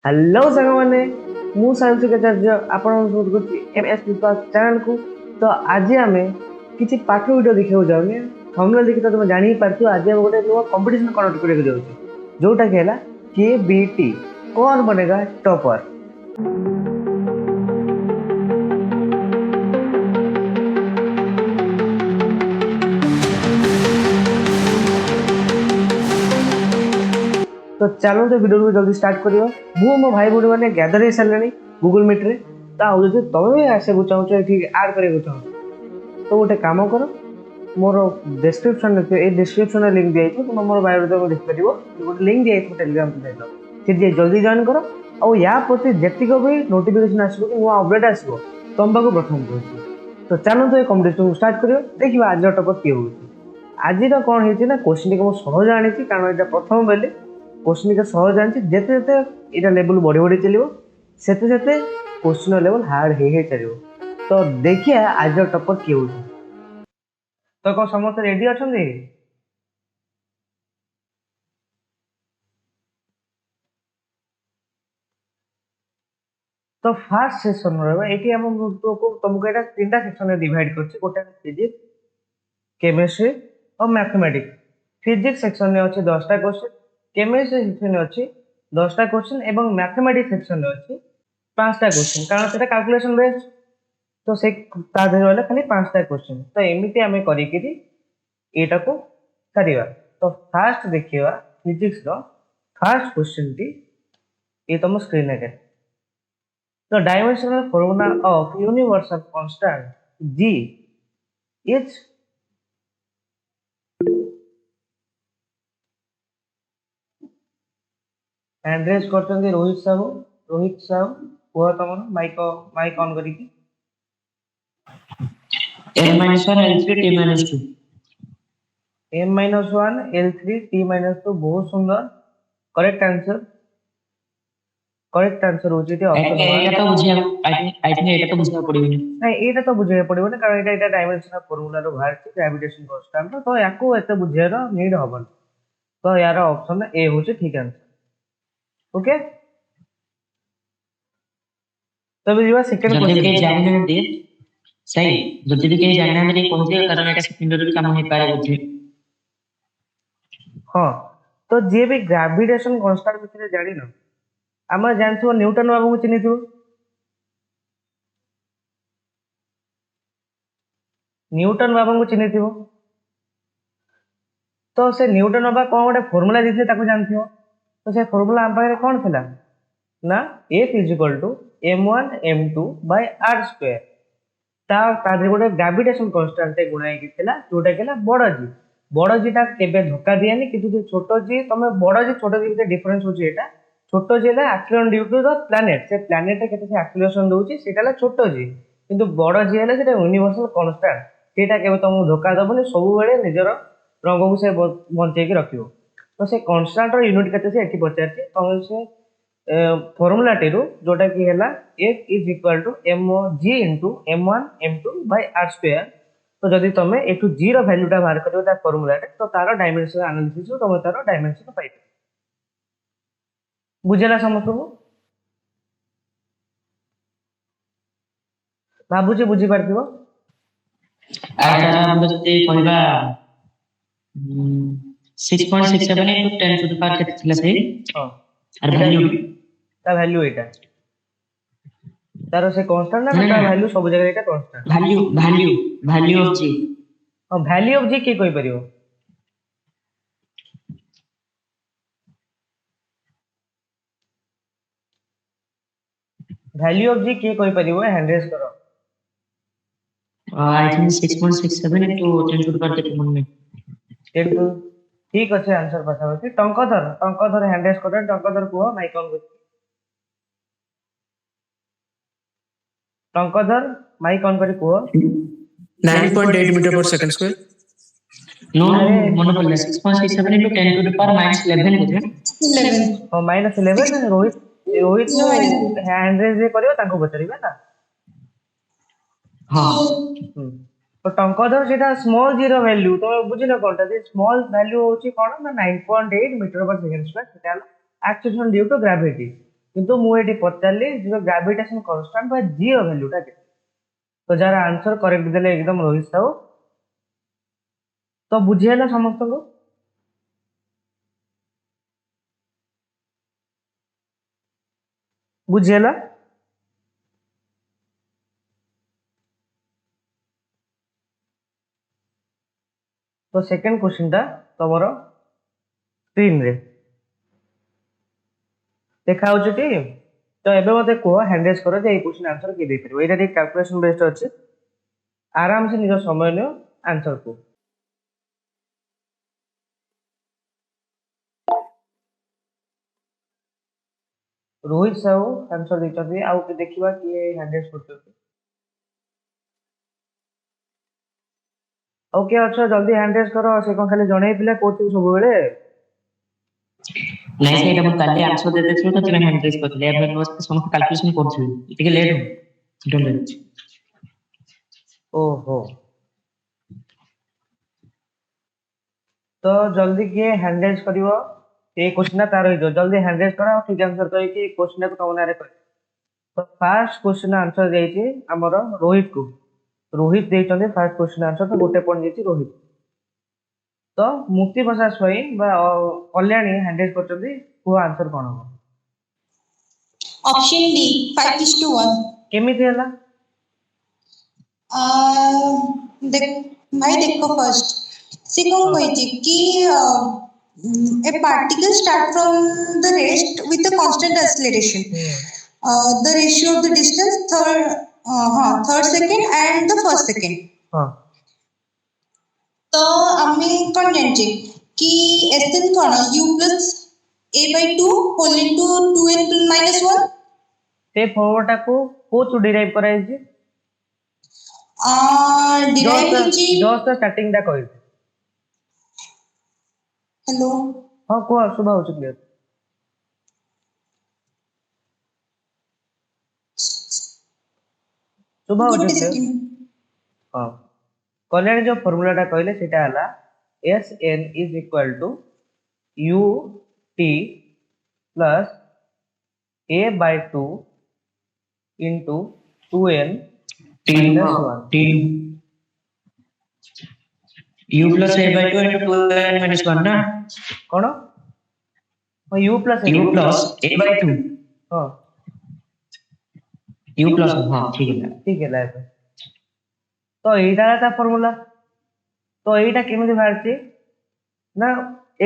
Hello साଙ୍ଗमाने मु सांसिकाचार्य आपण MS विश्वास चैनल को। तो आज आम किसी पाठ वीडियो देखा जाऊे थंबनेल देखि तो तुम जानी पार्थ आज हम गोटे नुआ कंपटीशन कंडक्ट करने जाऊँ जोटा कि है KBT कौन बनेगा टॉपर। तो चलो तो वीडियो को जल्दी स्टार्ट करियो। मु मो भाई भौणी मैंने गैदर हो सारे गूगल मीट रे तो आज तुम भी आसको चाहो ये आड करने चाहो तो गोटे कम कर मोर डिस्क्रिप्शन ए डिस्क्रिप्शन लिंक दिखाई तुम मोर बायो देखिपर गोटे लिंक दिखाई टेलीग्राम चैनल जल्दी जॉइन कर और या प्रति जीक भी नोटिफिकेशन आसो कि नुआ अपडेट आसो तुम पाक प्रथम कहूँ। तो चलो तो ये कंपटीशन स्टार्ट करियो देखिए आज टॉपर किए हो। आज कौन है क्वेश्चन टी सहज आनी कारण यहाँ प्रथम बेले क्वेश्चन टी सहज आनी जिते जिते यहाँ लेवल बढ़ी बढ़ी चलो सेते क्वेश्चन लेवल हार्ड हो चलो। तो देखिए आज टॉपर किए हो। तो कौन समस्त रेडी अच्छा? तो फास्ट सेक्शन रही तुमको यहाँ तीन सेक्शन डिवाइड कर गोटे फिजिक्स केमिस्ट्री और मैथमेटिक्स। फिजिक्स सेक्शन में अच्छे 10टा क्वेश्चन, केमिस्ट्री सेक्शन में अच्छी 10टा क्वेश्चन एवं मैथमेटिक्स सेक्शन में अच्छी 5टा क्वेश्चन कारण से कैलकुलेशन बेस्ड। तो से रहा खाली 5टा क्वेश्चन। तो एमती आम करा को सारिया। तो फास्ट देखिए फिजिक्स फास्ट क्वेश्चन टी ये तुम स्क्रीन है। The dimensional formula of universal constant G is address करते रोहित साहू कह तुम माइक ऑन करी m-1 l3 t-2 बहुत सुंदर करेक्ट आंसर होची टी ऑप्शन एटा तो बुझिया आई थिंक एटा तो बुझिया पड़िबनी नहीं एटा तो बुझिया पड़िबनी कारण एटा डायमेंशनल फार्मूला रो बाहर छी ग्रेविटेशन कांस्टेंट तो याको एते बुझियार नीड हबन। तो यार ऑप्शन ए होची ठीक आंसर। ओके तब जीवा सेकंड क्वेश्चन के जानने दे सही जति भी के जानने दे पहुंचे कारण एटा सेकेंडरी भी काम हो पारे बुझे। हां तो जे भी ग्रेविटेशन कांस्टेंट बिषय जानि न आम जानथो न्यूटन बाबू को चिन्ह थो न्यूटन बाबू को चिन्ह थो तो से न्यूटन बाबा कौन गोटे फॉर्मूला देते ताको जानथियो। तो से फॉर्मूला आम पाखे कौन थिला ना F = m1 m2 by r square ता गोटे ग्रेविटेशन कांस्टेंट गुणा होगी जोटा कि बड़ जीटा केबे धक्का दिएनी कि छोट जी तुम बड़ जी छोट जी डिफरेंस होची एटा छोट g acceleration due to the planet से प्लैनेट केते से एक्सीलरेशन दोची सेटा छोट जी किंतु बड़ जी है सेटा यूनिवर्सल कांस्टेंट सेटा केबे तुमको धक्का दबनी सब बेले निजर रंग को से बंचेकी रखियो। तो से कांस्टेंट रो यूनिट केते से एठी पचारछि तुम से फॉर्मूला टी जोटा कि है F = mg × m1 m2 by r square। तो जदि तुम एठू g रो वैल्यूटा बाहर करियो ता फॉर्मूला रे तो तार डायमेंशन एनालिसिस तुम तार डायमेंशन पाइ बुझेला समस्त को भाबुची बुझी पारथिबो। आटा हम जति कहबा 6.67 * 10 टू द पावर केते थिला सही हां आर वैल्यू ता वैल्यू एटा तार से कांस्टेंट ना ता वैल्यू सब जगह एटा कांस्टेंट वैल्यू ऑफ जी और वैल्यू ऑफ जी के कोइ परियो वैल्यू ऑफ जी के कोइ परियो हैंड रेज करो। I think 6.67 * 10 to the power केते मन में 10 टू ठीक अच्छे आंसर पता होती टंकधर हैंड रेज कर टंकधर को माइक ऑन कर टंकधर माइक ऑन करी को 9.8 मीटर पर सेकंड स्क्वायर नो मन पड़ला 6.67 * 10 टू द पावर -11 बुझे 11 और -11 रोहित हैंड रेज करियो ताको बतरिबे ना। हां तो टंकधर सेटा स्मॉल जीरो वैल्यू तो बुझिलो कोनटा जे स्मॉल वैल्यू होची कोन ना 9.8 मीटर पर सेकंड स्क्वायर सेटा एक्सेलरेशन ड्यू टू ग्रेविटी किंतु मु एटी पचारली जो ग्रेविटेशन कांस्टेंट बा जी रो वैल्यूटा केते तो जार आंसर करेक्ट देले एकदम रोहित साहू तो बुझिएला समस्त को बुझिएला तो सेकंड क्वेश्चन टा तमरो स्क्रीन रे देखा होछ टी तो एबे मते को हैंडल्स करो जे ए क्वेश्चन आंसर के दे परबो एटा ठीक कैलकुलेशन बेस्ड अछि आराम से निज समय लियो आंसर को रोहित साहू आंसर देछथि आउ के देखिबा कि हैंडल्स करछथि ओके अच्छा जल्दी हैंडल्स करो से कोन खाली जणै पिला कोथि सब बेले ନାଇଁ ସେଇଟା ମୁଁ କାଲି ଆନ୍ସର ଦେଇଦେଇଥିଲି ତ ତୁମେ ହ୍ୟାଣ୍ଡ ରେଜ୍ କରିଥିଲେ ଏବେ ବସ ସମସ୍ତେ କାଲକୁଲେସନ କରୁଥିବେ ଟିକେ ଲେଟ୍ ହବ ଡୋଣ୍ଟ ୱେଟ୍ ओहो तो जल्दी किए हैंडल्स करिवो ए क्वेश्चन तार होइजो जल्दी हैंडल्स करो और ठीक आंसर कहि कि क्वेश्चन को कौन आरे कर तो फर्स्ट क्वेश्चन आंसर जाइए आमर रोहित को रोहित देते फर्स्ट क्वेश्चन आंसर तो गोटे पॉइंट जाइए रोहित तो मुक्ति प्रसाद स्वयं कल्याणी हैंडल कर आंसर कौन हम ऑप्शन डी 5:1 केमिति हला देख भाई देखो फर्स्ट से कौन कहती कि a particle start from the rest with a constant acceleration the ratio of the distance third second and the first second हां तो हमें कौन जानचे कि एसएन कौन u plus a/2 whole into 2n minus 1 ते फॉर्मूला को डिराइव कराई छी डिराइव जी जस्ट स्टार्टिंग दा कहि हेलो हां को सुबह हो क्लियर सुबह हो गुड क्लियर सेकंड हां कल्याणी जो फॉर्मूला टा कहले सेटा हला Sn is equal to ut plus a/2 into 2n minus 1 t u plus a/2 into 2n minus 1 ना कौन u plus u plus a/2 हाँ u plus हाँ ठीक है लाइफ तो एटा था फॉर्मूला तो एटा केमिति बाहरची ना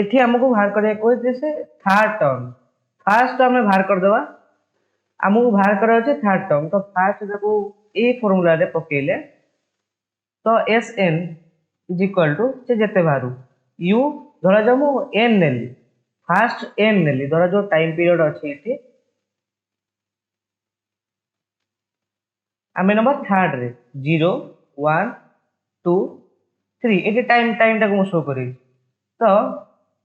एठी हमको बाहर करे कोइ जैसे थर्ड टर्म फर्स्ट टर्म में बाहर कर देबा हमको बाहर करे छै थर्ड टर्म तो फर्स्ट देखो ए फॉर्मूला रे पकेले तो Sn इज इक्वल टू से जते बाहरु u धरा जा मु n नेली फर्स्ट n नेली धरा जो टाइम पीरियड अछि एठी आमे नंबर थर्ड रे 0 1 2 3 एटी टाइम टा को शो करी तो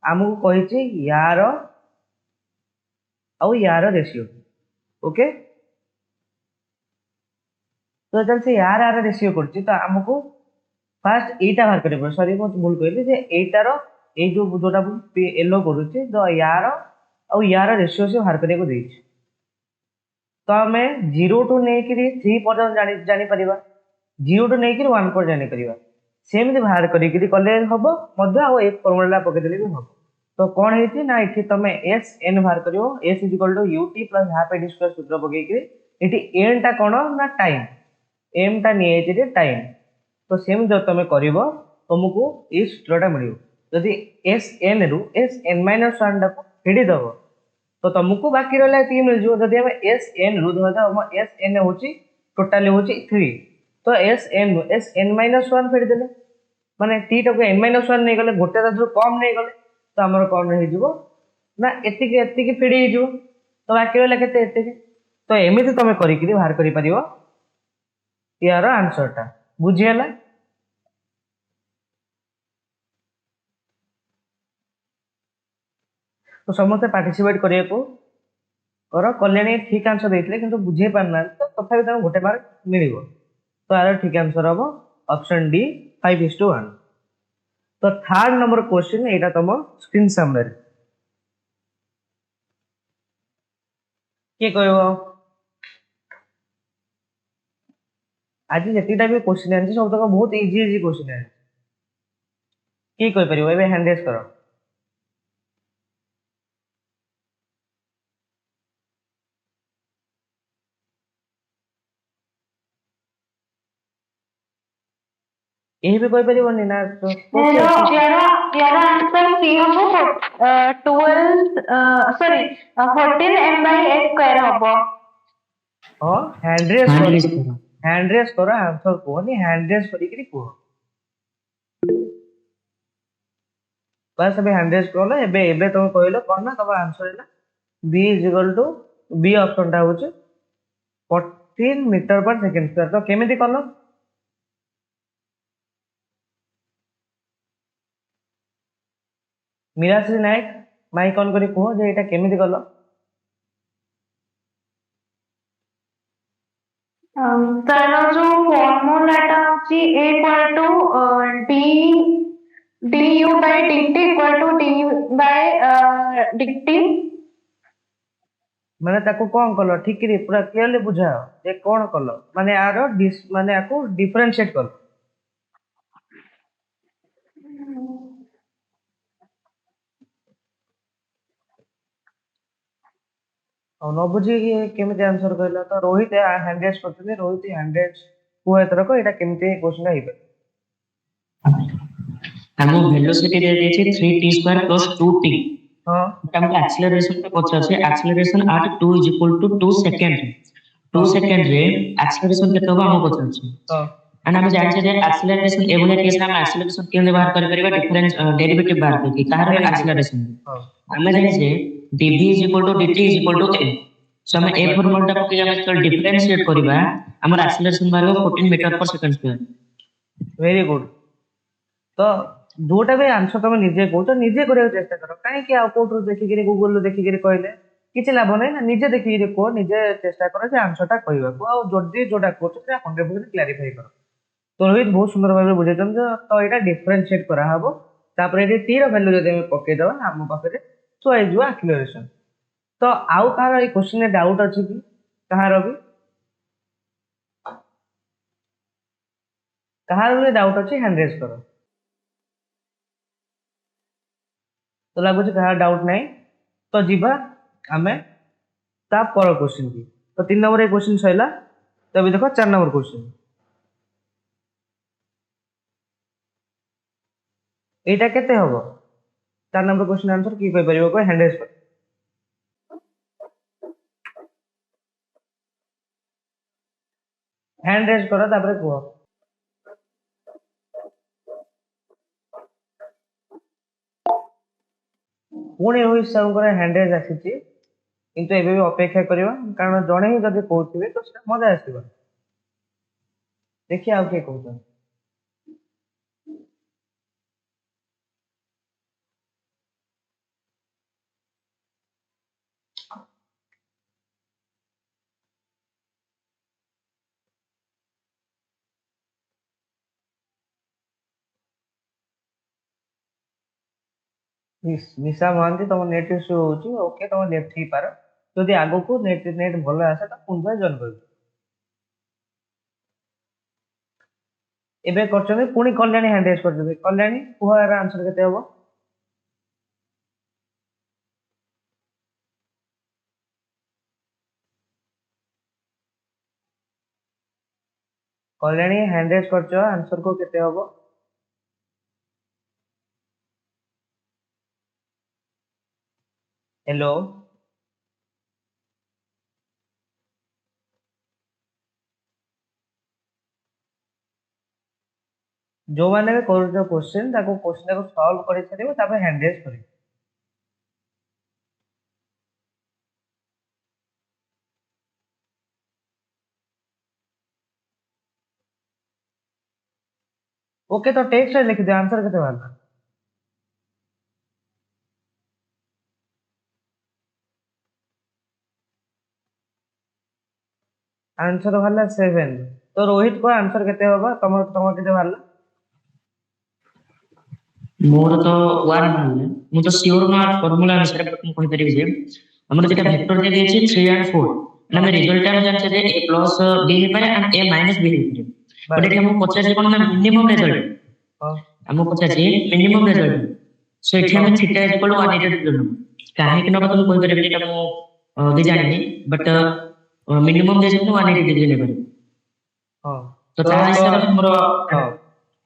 हमको कहि छी यार और यार रेशियो ओके तो जब से यार यार रेशियो करछि तो हमको फर्स्ट एटा बाहर करे पड़े सॉरी मैं भूल कहली जे एटा रो ए जो जोटा येलो करूछि तो यार और यार रेशियो से बाहर करे को देछि तो हमें 0 टू नै कि 3 पर्यंत जानि परिबा 0 टू नै कि 1 पर जानि परिबा सेमति बाहर करी कले हबो मध्य आ एक फॉर्मूला पके देले भी हबो तो कोन हेछि ना इठी तमे Sn बाहर करियो S = ut + half a d square सूत्र पके इठी n टा कोन ना टाइम m टा नि हेछि टाइम तो सेम जो तमे करिवो तुमको ई सूत्रटा मिलियो यदि Sn रु Sn - 1 टा फेडी दबो तो तुमको बाकी रहला ती मिल जो यदि हम Sn रु धर हम Sn होछि टोटली होछि 3 तो Sn - 1 फेडी देले माने t टा को n - 1 नै गले गोटे ता कम नै गले तो हमर कोन रहि जिवो ना एतिकी फेडी हि जिवो तो बाकी रहला केते एतिकी तो एमिति तमे करि कि बाहर करि परिवो यार आंसर टा बुझियला तो समस्त पार्टिसिपेट करिया को करो कल्याणी ठीक आंसर देथिले किंतु बुझे पारना तो तथापि तमे गोटे मार्क मिलिबो तो यार ठीक आंसर हबो ऑप्शन डी 5:1 तो थर्ड नंबर क्वेश्चन एटा तम स्क्रीन सामने କିଏ କହିବ? ଆଜି ଯେତିକିଟା ବି କ୍ୱେଶ୍ଚିନ୍ ଆଣିଛି ସବୁତକ ବହୁତ ଇଜି ଇଜି କ୍ୱେଶ୍ଚିନ୍ ଆଣିଛି। କିଏ କହିପାରିବ? ଏବେ ହ୍ୟାଣ୍ଡ ରେଜ୍ କର। କେହି ବି କହିପାରିବନି ନା? यार आंसर सी हबो 12 sorry 14 m by s square हबो। ହଁ ହ୍ୟାଣ୍ଡ ରେଜ୍ ହ୍ୟାଣ୍ଡ କର, ରେଜ୍ କର। ହ୍ୟାଣ୍ଡ ରେଜ୍ କର, ଆନ୍ସର କୁହନି, ହ୍ୟାଣ୍ଡ ରେଜ୍ କରିକିରି କୁହ। ବାସ୍ ଏବେ ହ୍ୟାଣ୍ଡ ରେଜ୍ କଲ। ଏବେ ଏବେ ତମେ କହିଲ କଣ ନା ତମ ଆନ୍ସର ହେଲା B is equal two B option ଟା ହଉଛି 14 ମିଟର पर ସେକେଣ୍ଡ ସ୍କ୍ୱାର। ତ କେମିତି କଲ? ମିରାଶ୍ରୀ ନାୟକ ମାଇକ୍ ଅନ୍ କରି କୁହ ଯେ ଏଇଟା କେମିତି କଲ? ତାର ଯୋଉ ଫର୍ମୁଲାଟା ଅଛି a equal to d du by dt equal to d by dt। ମାନେ ତାକୁ କଣ କଲ ଠିକରି ପୁରା କ୍ଲିୟରଲି ବୁଝାଅ ଯେ କଣ କଲ, ମାନେ ଆର ମାନେ ଆକୁ ଡିଫରେନ୍ସିଏଟ କଲ। ଆଉ ନ ବୁଝିକି କେମିତି ଆନ୍ସର କହିଲ? ତ ରୋହିତ ହ୍ୟାଣ୍ଡ ରେଜ୍ କରୁଛନ୍ତି, ରୋହିତ ହ୍ୟାଣ୍ଡ ରେଜ୍ କୁହ ଏଥରକ ଏଇଟା କେମିତି କ୍ୱେଶ୍ଚିନ୍ ହେଇପାରିବ। ଆମକୁ ଭେଲୋସିଟି ଦେଇଛି 3t ସ୍କ୍ୱାର ପ୍ଲସ୍ 2t। ହଁ ଆମକୁ ଆକ୍ସିଲରେସନ ଟା ପଚାରୁଛି, ଆକ୍ସିଲରେସନ at 2 is equal to 2 second. 2 ସେକେଣ୍ଡରେ ଆକ୍ସିଲରେସନ କେତେ ହବ ଆମକୁ ପଚାରୁଛି। ହଁ and ଆମେ ଜାଣିଛେ ଯେ ଆକ୍ସିଲରେସନ ଏଭଳିଆ କେସରେ ଆମେ ଆକ୍ସିଲରେସନ କେମିତି ବାହାର କରିପାରିବା? ଡିଫରେନ୍ସ ଡେରିଭେଟିଭ ବାହାର କରିକି। କାହାର? ଆକ୍ସିଲରେସନ। ହଁ ଆମେ ଜାଣିଛେ dv is equal to dt is equal to m। ସो ଆମେ ଏ ଫର୍ମୁଲାଟା ପକେଇ ଆମେ ଯେତେବେଳେ ଡିଫରେନ୍ସିଏଟ କରିବା ଆମର ଆକ୍ସିଲରେସନ ବାହାରିବ 14 ମିଟର पर ସେକେଣ୍ଡ ସ୍କ୍ୱାର। Very good. ତ ଯୋଉଟା ବି ଆନ୍ସର ତମେ ନିଜେ କହୁଛ ନିଜେ କରିବାକୁ ଚେଷ୍ଟା କର। କାହିଁକି ଆଉ କୋଉଠୁ ଦେଖିକିରି ଗୁଗଲରୁ ଦେଖିକିରି କହିଲେ କିଛି ଲାଭ ନାହିଁ ନା। ନିଜେ ଦେଖିକିରି କୁହ, ନିଜେ ଚେଷ୍ଟା କର ଯେ ଆନ୍ସରଟା କହିବାକୁ। ଆଉ ଯଦି ଯୋଉଟା କହୁଛ ସେଟା 100% କ୍ଲାରିଫାଇ କର। ତ ରୋହିତ ବହୁତ ସୁନ୍ଦର ଭାବରେ ବୁଝେଇଛନ୍ତି। ତ ଏଇଟା ଡିଫରେନ୍ସିଏଟ କରାହବ। ତାପରେ ଏଠି ଟି ର ଭ୍ୟାଲୁ ଯଦି ଆମେ ପକେଇଦବା ଆମ ପାଖରେ ଥୁଆ ହେଇଯିବ ଆକ୍ସିଲରେସନ। ତ ଆଉ କାହାର ଏଇ କ୍ୱେଶ୍ଚିନରେ ଡାଉଟ୍ ଅଛି କି? କାହାର ବି ଡାଉଟ୍ ଅଛି ହ୍ୟାଣ୍ଡ ରେଜ୍ କର। ତ ଲାଗୁଛି କାହାର ଡାଉଟ୍ ନାହିଁ। ତ ଯିବା ଆମେ ତା ପର କ୍ୱେଶ୍ଚିନ୍ କି। ତ 3 ନମ୍ବର ଏଇ କ୍ୱେଶ୍ଚିନ୍ ସରିଲା। ତ ଏବେ ଦେଖ 4 ନମ୍ବର କ୍ୱେଶ୍ଚିନ୍। এইটা কেতে হব? 4 নম্বর কোশ্চেন আনসার কি কইপারিব কই হ্যান্ড রেজ কর। হ্যান্ড রেজ কর তারপরে কুহ। পুଣି ରୋହିତ ସାର୍ଙ୍କର ହ୍ୟାଣ୍ଡ ରେଜ୍ ଆସିଛି, କିନ୍ତୁ ଏବେ ବି ଅପେକ୍ଷା କରିବା କାରଣ ଜଣେ ହିଁ ଯଦି କହୁଥିବେ ତ ସେଟା ମଜା ଆସିବ। ଦେଖିଆ ଆଉ କିଏ କହୁଛନ୍ତି। ନିଶା ମହାନ୍ତି ତମ ନେଟ୍ ଇସ୍ୟୁ ହଉଛି। ଓକେ ତମ ନେଟ୍ ହେଇପାର, ଯଦି ଆଗକୁ ନେଟ୍ ଭଲ ଆସେ ତ ପୁଣି ଥରେ ଜଏନ୍ କରିବ। ଏବେ କରିଛନ୍ତି ପୁଣି କଲ୍ୟାଣୀ ହ୍ୟାଣ୍ଡ ରେଜ୍ କରିଛନ୍ତି। କଲ୍ୟାଣୀ କୁହ ଏହାର ଆନ୍ସର କେତେ ହବ? କଲ୍ୟାଣୀ ହ୍ୟାଣ୍ଡ ରେଜ୍ କରିଛ, ଆନ୍ସର କୁହ କେତେ ହବ? ହ୍ୟାଲୋ ଯୋଉମାନେ ବି କରୁଛ କ୍ୱେଶ୍ଚିନ୍ ତାକୁ ସଲ୍ଭ କରି ସାରିବ ତାପରେ ହ୍ୟାଣ୍ଡ ରେଜ୍ କରିବ। ଓକେ ତ ଟେକ୍ସଟ ରେ ଲେଖିଦିଅ ଆନ୍ସର କେତେ ବାହାରିଲା। ଆନ୍ସର ବାହାରିଲା 7। ତ ରୋହିତ କୁହ ଆନ୍ସର କେତେ ହବ? ତମର କେତେ ବାହାରିଲା? ମୋର ତ 1 ବାହାରିଲା। ମୁଁ ତ ସିଓର ନୁହଁ ଫର୍ମୁଲା ଅନୁସାରେ, ମୁଁ କହିପାରିବି ଯେ ଆମର যেটা ভেক্টর দিয়ে দিয়েছি 3 and 4 মানে ଆମେ ରେଜଲ୍ଟ ଆମେ ଜାଣିଛେ ଯେ a plus b ହେଇପାରେ and a minus b ହେଇପାରେ ବଟ୍ ଏଠି ଆମକୁ ପଚାରିଛି କଣ ନା ମିନିମମ୍ ରେଜଲ୍ଟ ହଁ ଆମକୁ ପଚାରିଛି ମିନିମମ୍ ରେଜଲ୍ଟ ସୋ ଏଠି ଆମେ θ ଇକ୍ୱାଲ୍ ଟୁ 180 ଡିଗ୍ରୀ ନେବୁ କାହିଁକି ନବା ତ ମୁଁ କହିପାରିବିନି ଏଟା ମୁଁ ବି ଜାଣିନି ବଟ୍ ମିନିମମ୍ ଦେଇଛନ୍ତି 180 ଡିଗ୍ରୀ ନେପାରିବି ହଁ ତ ତା ହିସାବରେ ଆମର ହଁ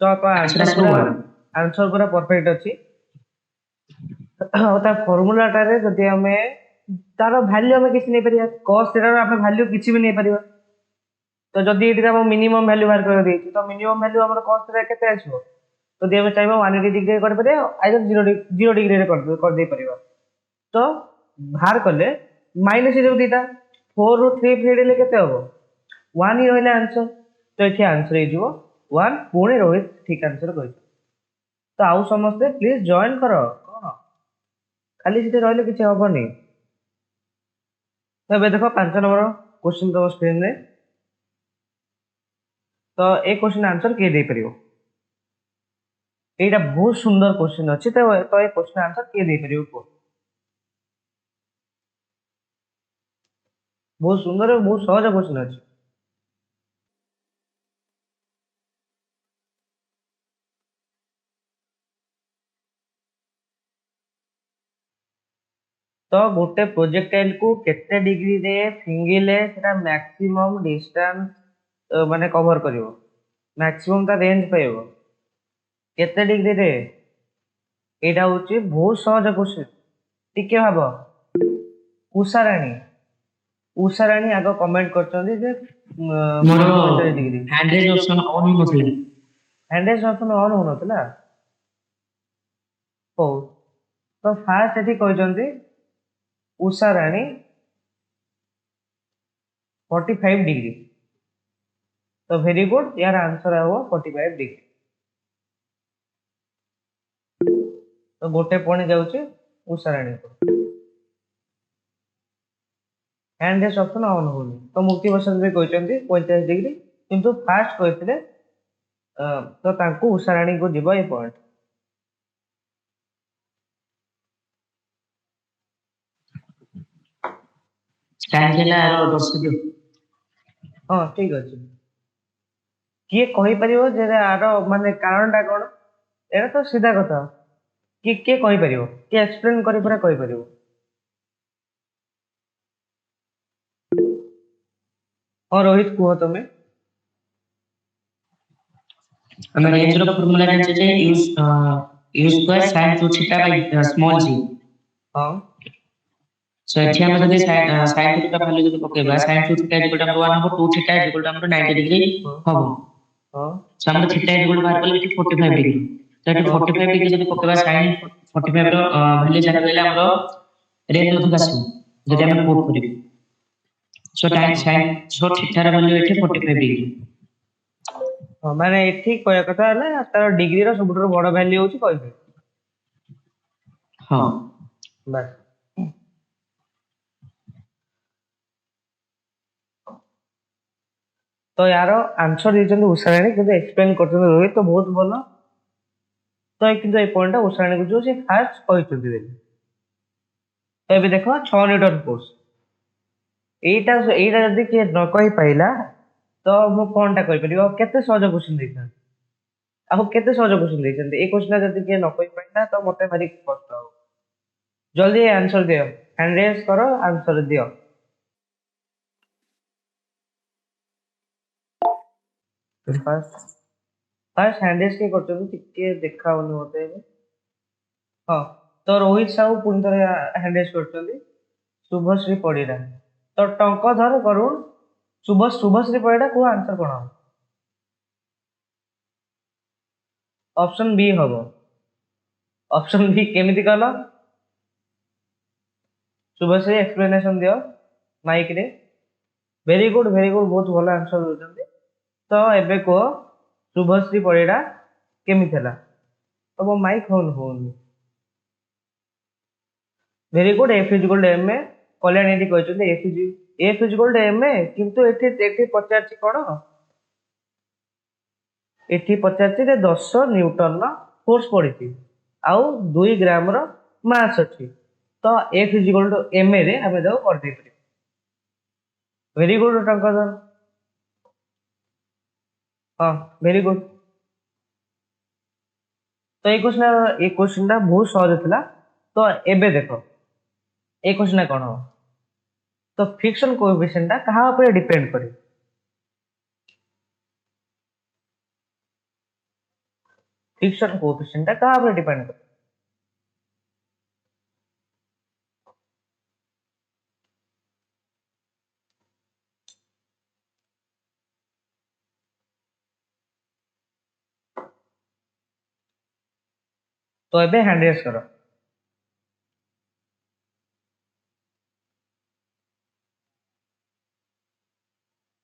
ତ ସେଟା ସବୁ ଆନ୍ସର ପୁରା ପରଫେକ୍ଟ ଅଛି। ଆଉ ତା ଫର୍ମୁଲାଟାରେ ଯଦି ଆମେ ତାର ଭ୍ୟାଲ୍ୟୁ ଆମେ କିଛି ନେଇପାରିବା cos θ ର ଆମେ ଭ୍ୟାଲ୍ୟୁ କିଛି ବି ନେଇପାରିବା। ତ ଯଦି ଏଠି ଆମ ମିନିମମ୍ ଭ୍ୟାଲ୍ୟୁ ବାହାର କରି ଦେଇଛି ତ ମିନିମମ୍ ଭ୍ୟାଲ୍ୟୁ ଆମର cos θ କେତେ ଆସିବ ଯଦି ଆମେ ଚାହିଁବା 180 ଡିଗ୍ରୀରେ କରିପାରିବା ଆଇଦର 0 ଡିଗ୍ରୀରେ କରିଦେଇ ପାରିବା। ତ ବାହାର କଲେ ମାଇନସ୍ ହେଇଯିବ ଦିଟା 4 ରୁ 3 ଫେଡ୍ ହେଲେ କେତେ ହବ 1 ହିଁ ରହିଲା ଆନ୍ସର। ତ ଏଠି ଆନ୍ସର ହେଇଯିବ 1 ପୁଣି ରୋହିତ ଠିକ ଆନ୍ସର କହିଛି। ତ ଆଉ ସମସ୍ତେ ପ୍ଲିଜ ଜଏନ୍ କର କଣ ଖାଲି ସେଠି ରହିଲେ କିଛି ହବନି। ତ ଏବେ ଦେଖ 5 ନମ୍ବର क्वेश्चन ତମ ସ୍କ୍ରିନରେ ତ ଏ क्वेश्चन आंसर କିଏ ଦେଇପାରିବ ଏଇଟା ବହୁତ ସୁନ୍ଦର क्वेश्चन ଅଛି ତ ଏ क्वेश्चन आंसर କିଏ ଦେଇପାରିବ କୁହ ବହୁତ ସୁନ୍ଦର ଏବଂ ବହୁତ ସହଜ क्वेश्चन ଅଛି। तो गोटे प्रोजेक्टाइल को केते डिग्री रे फिंगिले सेटा मैक्सिमम डिस्टेंस माने कवर करिवो मैक्सिमम ता रेंज पाइबो केते डिग्री रे एटा होची बहुत सहज क्वेश्चन टिके भाबो उषाराणी आगो कमेंट करचंदी जे ମୋର 45 degree hand raise option on ହେଇନଥିଲା हैंडल ऑप्शन ऑन होनथला हो तो फास्ट एठी कहचंदी उषाराणी 45 डिग्री तो वेरी गुड यार आंसर है वो 45 डिग्री। तो गोटे पॉइंट जाउची उषाराणी को हैंड रेस्ट ऑप्शन ऑन होनी तो मुक्ति बसंत भी कहचंदी 45 डिग्री किंतु फास्ट कहथिले तो तांको उषाराणी को जीवा ए पॉइंट କାହିଁକି ହେଲା ଆର ଦର୍ଶିଦିଅ हाँ ठीक अच्छे किए कही परिवो जे आर माने कारणटा कोन एटा तो सीधा कथा किए कही परिवो कि एक्सप्लेन करी पूरा कही परिवो हाँ रोहित कुह तमे ଆମେ ରେଞ୍ଜ ର ଫର୍ମୁଲା ଜାଣିଛେ ଯେ u square sin 2 θ by small g हाँ ସୋ ଏଠି ଆମେ ଯଦି sin θ ଟା ଭ୍ୟାଲୁ ଯଦି ପକେଇବା sin 2 θ ଇକ୍ୱାଲ ଟୁ ଆମର 1 ହବ 2 θ ଇକ୍ୱାଲ ଟୁ ଆମର 90 ଡିଗ୍ରୀ ହବ हाँ ସୋ ଆମର θ ଇକ୍ୱାଲ ଟୁ ବାହାର କଲେ ଏଠି 45 ଡିଗ୍ରୀ ତ ଏଠି 45 ଡିଗ୍ରୀ ଯଦି ପକେଇବା sin 45 ର ଭ୍ୟାଲୁ ଜାଣି ଦେଲେ ଆମର ରେଞ୍ଜ ଅଧିକ ଆସିବ ଯଦି ଆମେ ପୁଟ୍ କରିବୁ ସୋ sin ସୋ θ ର ଭ୍ୟାଲୁ ଏଠି 45 ଡିଗ୍ରୀ हाँ माने ठीक कहया कथा है तार डिग्री रो सबुठरो बड़ वैल्यू होची कहबे ହଁ बस तो यार आंसर दीचंदी उषाराणी किंतु एक्सप्लेन करछन रोहित तो बहुत भलो तो किंतु ए पॉइंट उषाराणी को जो से फास्ट कहचंदी बेली तो ଏବେ ଦେଖ 6 न्यूटन फोर्स एटा जदी के न कहि पाइला तो मु कोनटा कहि परिबो केते सहज क्वेश्चन देछन आउ केते सहज क्वेश्चन देछन ए क्वेश्चन जदी के न कहि पाइला तो मते भारी कष्ट हो जल्दी आंसर दियो हैंड रेज करो आंसर दियो फर्स्ट हैंड रेज के करछन टिके देखाउनी मते हां तो रोहित साहू पुनी थरे हैंड रेज करछन शुभश्री पड़ीरा तो टंकधर करुण शुभश्री पड़ीरा को आंसर कोन ऑप्शन बी हबो ऑप्शन बी केमिति कहला शुभश्री एक्सप्लेनेशन दियो माइक रे वेरी गुड बहुत भलो आंसर दोचंदी तो एबे को शुभश्री पड़ीरा केमि थला तो मो माइक ऑन होनी very good F is equal to M A Kalyan एटी कहचंदी F is equal to M A किंतु एठी पचारची कोन एठी पचारची जे 10 न्यूटन रो फोर्स पड़िची आउ 2 ग्राम रो मास अछि तो f is equal to ma रे आमे दो कर दे परियो वेरी गुड टंकधर हां वेरी गुड तो ये क्वेश्चन टा बहुत सहज थिला तो एबे देखो ए क्वेश्चन कोन हो तो फ्रिक्शन कोएफिशिएंट टा कहा ऊपर डिपेंड करे फ्रिक्शन कोएफिशिएंट टा कहा ऊपर डिपेंड करे तो एबे हैंड रेस करो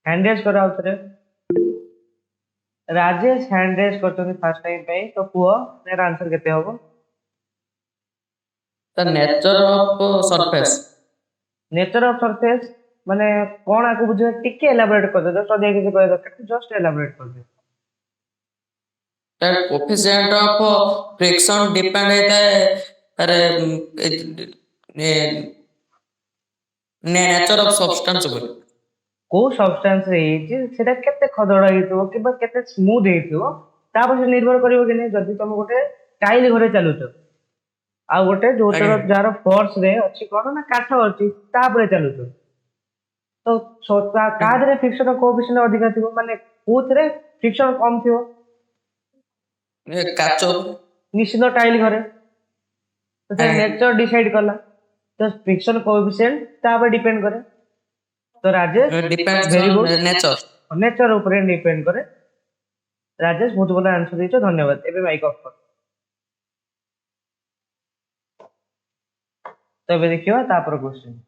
हैंड रेस करो आउथरे राजेश हैंड रेस करछन फर्स्ट टाइम पे तो पुओ तेरा आंसर केते होबो The nature of surface. Nature of surface माने कोन आको बुझे टिके एलाबोरेट कर दे जस्ट अधिक किसी कहे दरकार जस्ट एलाबोरेट कर दे The coefficient of friction depend है nature of substance बोली को सब्सटेंस रे जे सेटा केते खदड़ा हेतो किबा केते स्मूथ हेतो ता पर निर्भर करिवो कि नै जदी तुम गोटे टाइल घरे चलुछ आ गोटे जोतर आगे। जार फोर्स रे अछि कोन ना काठ अछि ता पर चलुछ तो छोटा कादरे फ्रिक्शन कोएफिशिएंट अधिक थिबो माने कोथरे फ्रिक्शन कम थिबो काचो निश्चित टाइल घरे तो से आगे। नेचर डिसाइड करला तो फ्रिक्शन कोएफिशिएंट ता पर डिपेंड करे तो Rajesh depends very on good nature. Nature ऊपर डिपेंड करे राजेश बहुत भल आंसर देछो धन्यवाद एबे माइक ऑफ कर तो एबे देखियो तापर क्वेश्चन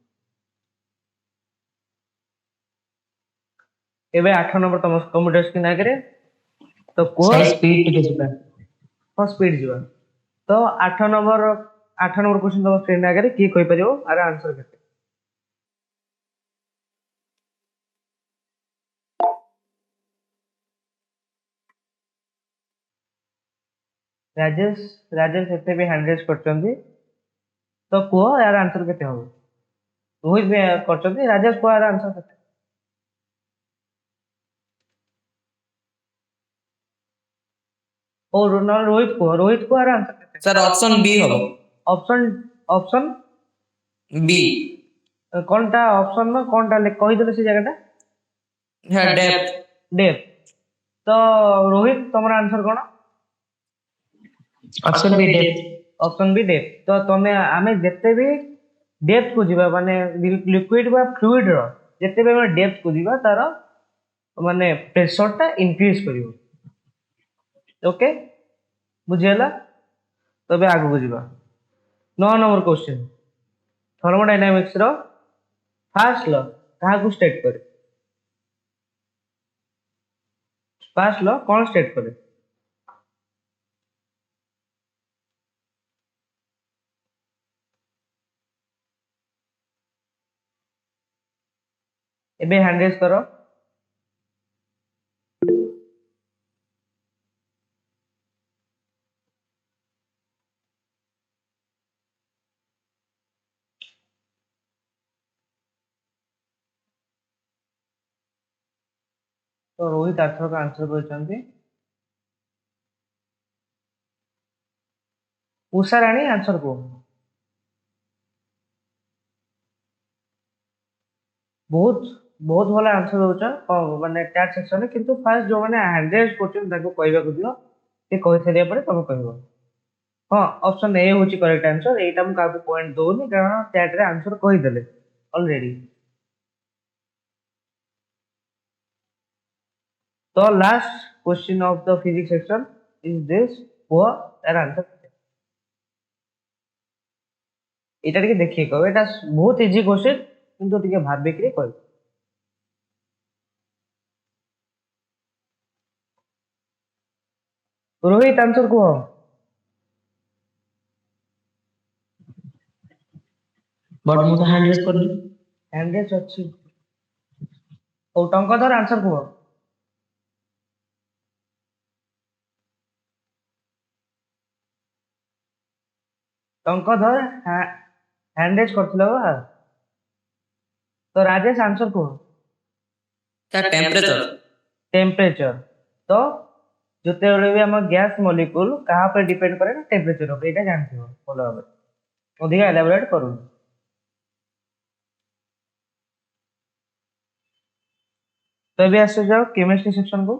एबे 8 नंबर तुम कंप्यूटर स्क्रीन आगे तो को सही स्पीड टिके जिबा फर्स्ट स्पीड जीवा तो 8 नंबर क्वेश्चन तुम स्क्रीन आगे की कहि परियो आर आंसर केते राजेश राजेश एते भी हैंडरेस करचंदी तो को यार आंसर केते हो रोहित भी करचंदी राजेश को यार आंसर केते और रोहित को यार आंसर केते Sir option B होबो ऑप्शन ऑप्शन B कोनटा ऑप्शन में कोनटा कहि देले से जगहटा है depth डेप्थ तो रोहित तुम्हारा आंसर कोन option B depth option B depth तो तमे आमे जत्ते भी डेप्थ को जीवा माने लिक्विड बा फ्लूइड रो जत्ते भी हम डेप्थ को जीवा तार माने प्रेशर टा इंक्रीज करिवो ओके बुझियला तबे आगु को जीवा 9 number question thermodynamics row first law कहा को स्टेट करे फर्स्ट लॉ कौन स्टेट करे एबे हैंड रेस करो तो रोहित आर्थर का आंसर करछंती उषा रानी आंसर को बहुत बहुत भला आंसर दोछ माने चैट सेक्शन में किंतु फर्स्ट जो माने हैंडरेस क्वेश्चन ताको कहबा को दियो से कहि सारिया परे तुम कहबो हां ऑप्शन ए होची करेक्ट आंसर एटा हम काको पॉइंट दोनी कारण चैट रे आंसर कहि देले ऑलरेडी तो last question of the physics section is this वो यार आंसर এটা টিকে দেখিয়ে কবে এটা বহুত ইজি কোশ্চেন কিন্তু টিকে ভাববে কি কই रोहित आंसर को बट मु तो हैंड रेस करली हैंडरेस अछि ओ टंकधर आंसर को टंकधर ହ୍ୟାଣ୍ଡ ରେଜ୍ କରିଥିଲ ବା। ତ ରାଜେଶ ଆନ୍ସର କୁହ। ତା ଟେମ୍ପରେଚର ଟେମ୍ପରେଚର। ତ ଯେତେବେଳେ ବି ଆମ ଗ୍ୟାସ ମଲିକୁଲ କାହା ଉପରେ ଡିପେଣ୍ଡ କରେ ନା ଟେମ୍ପରେଚର ଉପରେ, ଏଇଟା ଜାଣିଥିବ ଭଲ ଭାବରେ, ଅଧିକା ଏଲାବୋରେଟ୍ କରୁନି। ତ ଏବେ ଆସି ଯାଅ କେମିଷ୍ଟ୍ରି ସେକ୍ସନ କୁ।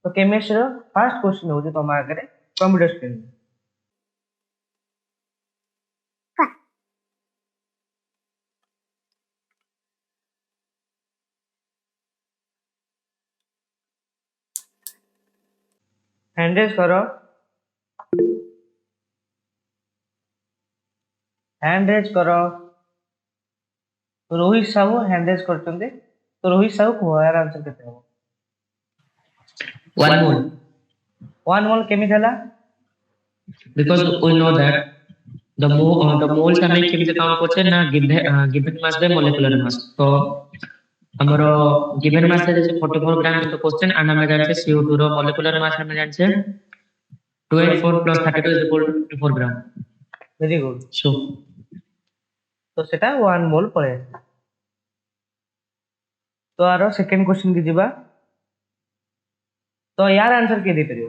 ତ କେମିଷ୍ଟ୍ରିର ଫାର୍ଷ୍ଟ କ୍ୱେଶ୍ଚନ ହଉଛି ତମ ଆଗରେ କମ୍ପ୍ୟୁଟର ସ୍କ୍ରିନ୍। ହ୍ୟାଣ୍ଡ ରେଜ୍ କର। ହ୍ୟାଣ୍ଡ ରେଜ୍ କର। ରୋହିତ ସାହୁ ହ୍ୟାଣ୍ଡ ରେଜ୍ କରିଛନ୍ତି। ତ ରୋହିତ ସାହୁ କୁହ ଏହାର ଆନ୍ସର କେତେ ହବ? 1 mole, 1 ମୋଲ୍ କେମିତି ହେଲା? because we know that the moles ଆମେ କେମିତି କାଉଣ୍ଟ କରୁଛେ ନା given mass by molecular mass। ତ ଆମର given mass ରେ ଅଛି 44 ଗ୍ରାମ into question, and ଆମେ ଜାଣିଛେ CO2 ର molecular mass ଆମେ ଜାଣିଛେ 284 plus 32 is equal to 54 gram. Very good. So ତ ସେଟା 1 ମୋଲ୍ ପଳେଇ ଆସିଲା। ତ ଆର ସେକେଣ୍ଡ କ୍ୱେଶ୍ଚନ କି ଯିବା। ତ ୟାର ଆନ୍ସର କିଏ ଦେଇପାରିବ?